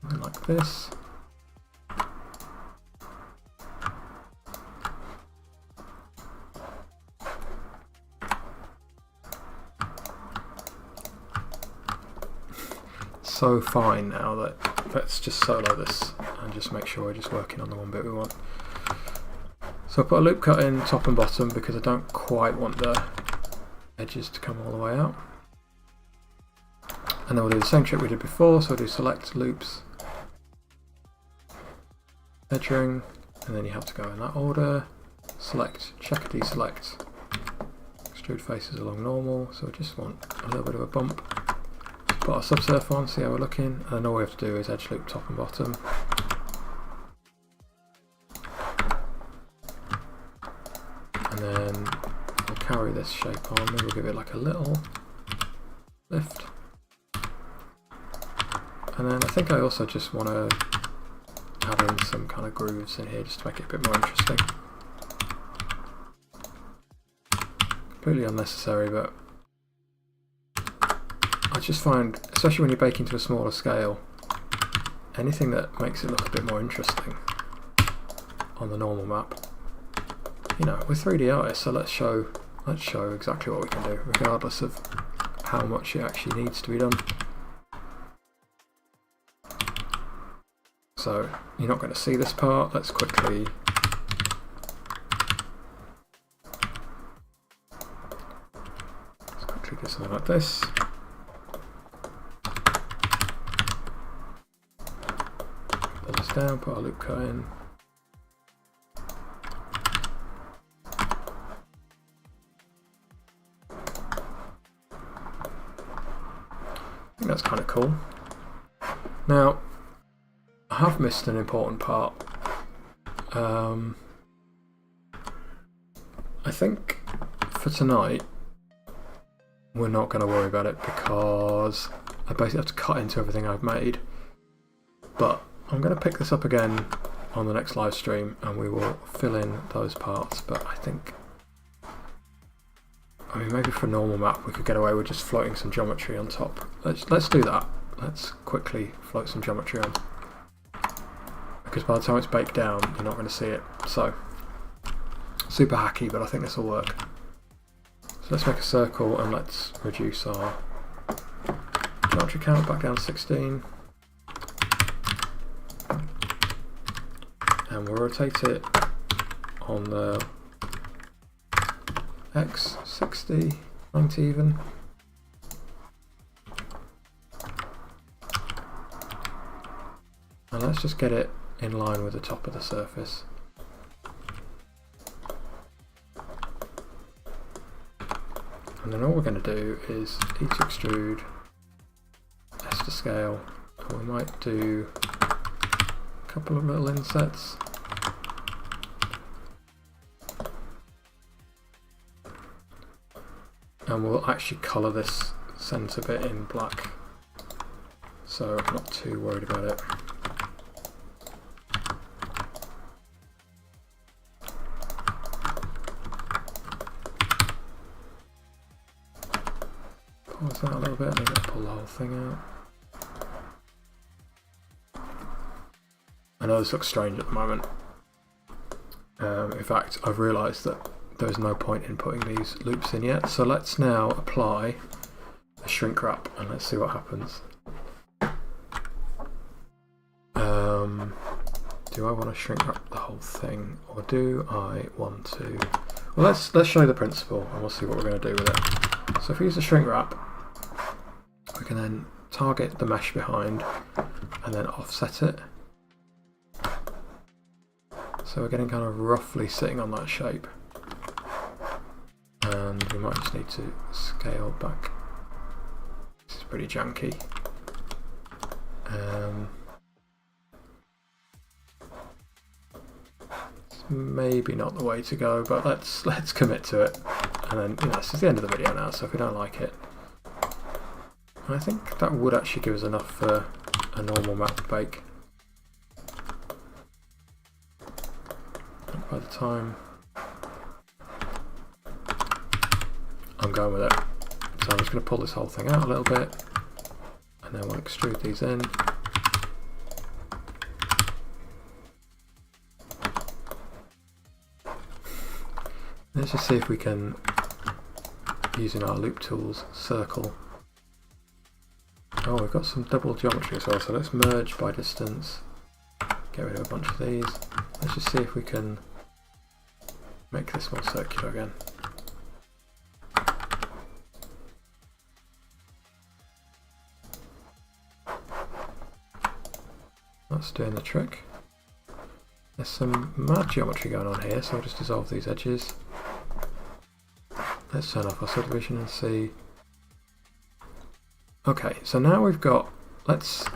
And like this. So fine now that let's just solo this and just make sure we're just working on the one bit we want. So I put a loop cut in top and bottom because I don't quite want the edges to come all the way out. And then we'll do the same trick we did before, so we'll do select loops, edge ring, and then you have to go in that order. Select, checker, deselect, extrude faces along normal, so we just want a little bit of a bump. Put our subsurf on, see how we're looking, and then all we have to do is edge loop top and bottom. And then we'll carry this shape on, maybe we'll give it like a little lift. And then I think I also just want to add in some kind of grooves in here just to make it a bit more interesting. Completely unnecessary, but I just find, especially when you're baking to a smaller scale, anything that makes it look a bit more interesting on the normal map. You know, we're 3D artists, so let's show exactly what we can do, regardless of how much it actually needs to be done. So you're not going to see this part. Let's quickly do something like this. Pull this down, put our loop cut in. I think that's kind of cool. Now, I have missed an important part. I think for tonight we're not going to worry about it because I basically have to cut into everything I've made. But I'm going to pick this up again on the next live stream and we will fill in those parts. But I think, I mean, maybe for a normal map we could get away with just floating some geometry on top. Let's do that. Let's quickly float some geometry on. Because by the time it's baked down, you're not going to see it. So Super hacky, but I think this will work. So let's make a circle and let's reduce our geometry count back down to 16. And we'll rotate it on the X, 60, 90 even. And let's just get it in line with the top of the surface. And then all we're going to do is E to extrude, S to scale, and we might do a couple of little insets. And we'll actually colour this centre bit in black, so I'm not too worried about it. Pause that a little bit, I'm going to pull the whole thing out. I know this looks strange at the moment. In fact, I've realised that there's no point in putting these loops in yet, so let's now apply a shrink wrap and let's see what happens. Do I want to shrink wrap the whole thing, or do I want to? Well, let's show you the principle and we'll see what we're going to do with it. So if we use the shrink wrap, we can then target the mesh behind and then offset it. So we're getting kind of roughly sitting on that shape. And we might just need to scale back. This is pretty janky. It's maybe not the way to go, but let's commit to it. And then, you know, this is the end of the video now, so if we don't like it, I think that would actually give us enough for a normal map to bake. And by the time I'm going with it, so I'm just going to pull this whole thing out a little bit, and then we'll extrude these in. Let's just see if we can, using our loop tools, circle. Oh, we've got some double geometry as well, so let's merge by distance, get rid of a bunch of these. Let's just see if we can make this more circular again. That's doing the trick. There's some mad geometry going on here, so I'll just dissolve these edges. Let's turn off our subdivision and see. Okay, so now we've got, let's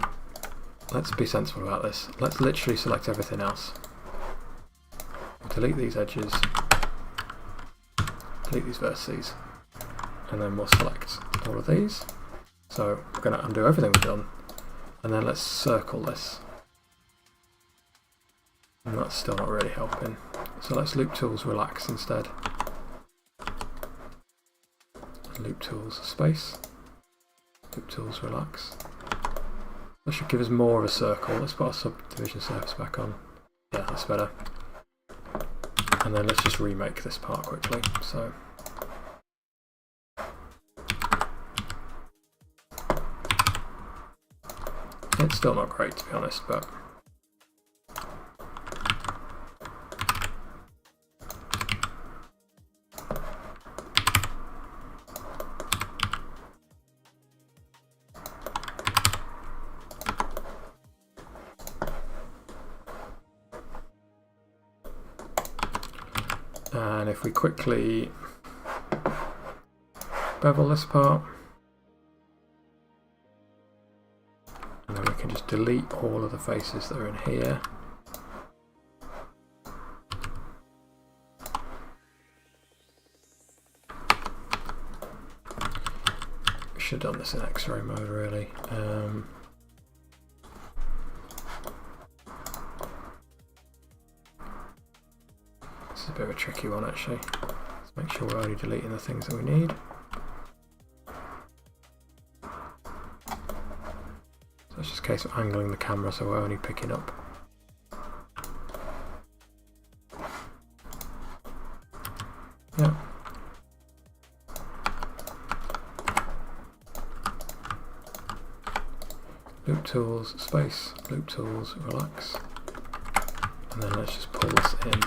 be sensible about this. Let's literally select everything else. Delete these edges, delete these vertices, and then we'll select all of these. So we're going to undo everything we've done, and then let's circle this. And that's still not really helping. So let's loop tools relax instead. Loop tools space. Loop tools relax. That should give us more of a circle. Let's put our subdivision surface back on. Yeah, that's better. And then let's just remake this part quickly. So it's still not great, to be honest, but and if we quickly bevel this part, and then we can just delete all of the faces that are in here. We should have done this in X-ray mode really. This is a bit of a tricky one actually. Let's make sure we're only deleting the things that we need. So it's just a case of angling the camera so we're only picking up tools, space, loop tools, relax. And then let's just pull this in.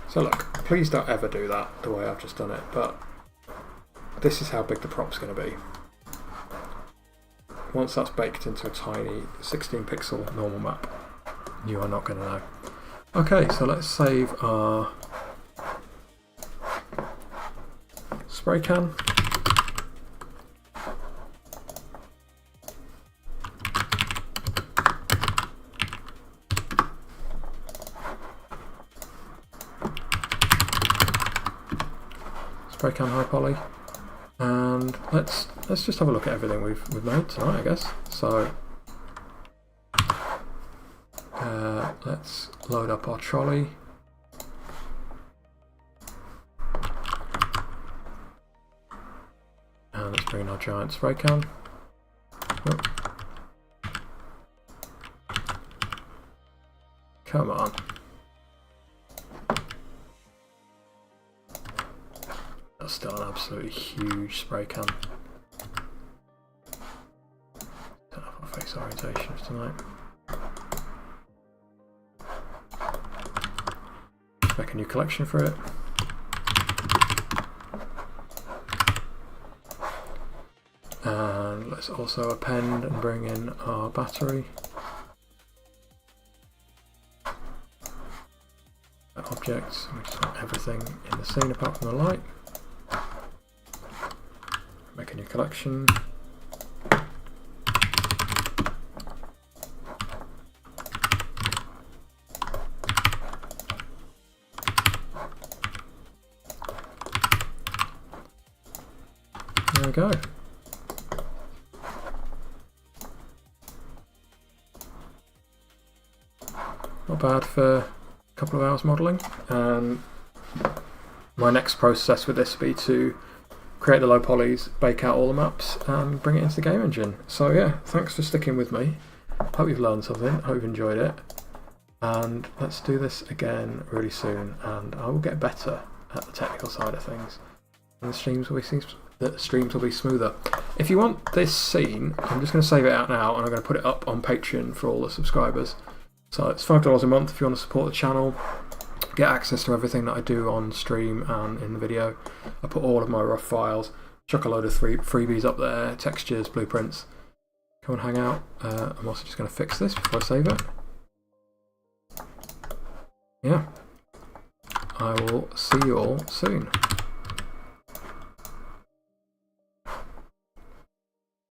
So look, please don't ever do that the way I've just done it, but this is how big the prop's going to be. Once that's baked into a tiny 16 pixel normal map, you are not going to know. Okay, so let's save our spray can. Spray can high poly. And let's just have a look at everything we've made tonight, I guess. So let's load up our trolley. And let's bring in our giant spray can. Oh. Come on. That's still an absolutely huge spray can. Don't have our face orientations tonight. Make a new collection for it. And let's also append and bring in our battery. Objects, we just want everything in the scene apart from the light. Make a new collection. There we go. Not bad for a couple of hours modelling. My next process with this will be to create the low polys, bake out all the maps, and bring it into the game engine. So yeah, thanks for sticking with me. Hope you've learned something, hope you've enjoyed it. And let's do this again really soon, and I will get better at the technical side of things. And the streams will be smoother. If you want this scene, I'm just going to save it out now, and I'm going to put it up on Patreon for all the subscribers. So it's $5 a month if you want to support the channel. Get access to everything that I do on stream and in the video. I put all of my rough files, chuck a load of freebies up there, textures, blueprints. Come and hang out. I'm also just going to fix this before I save it. Yeah. I will see you all soon.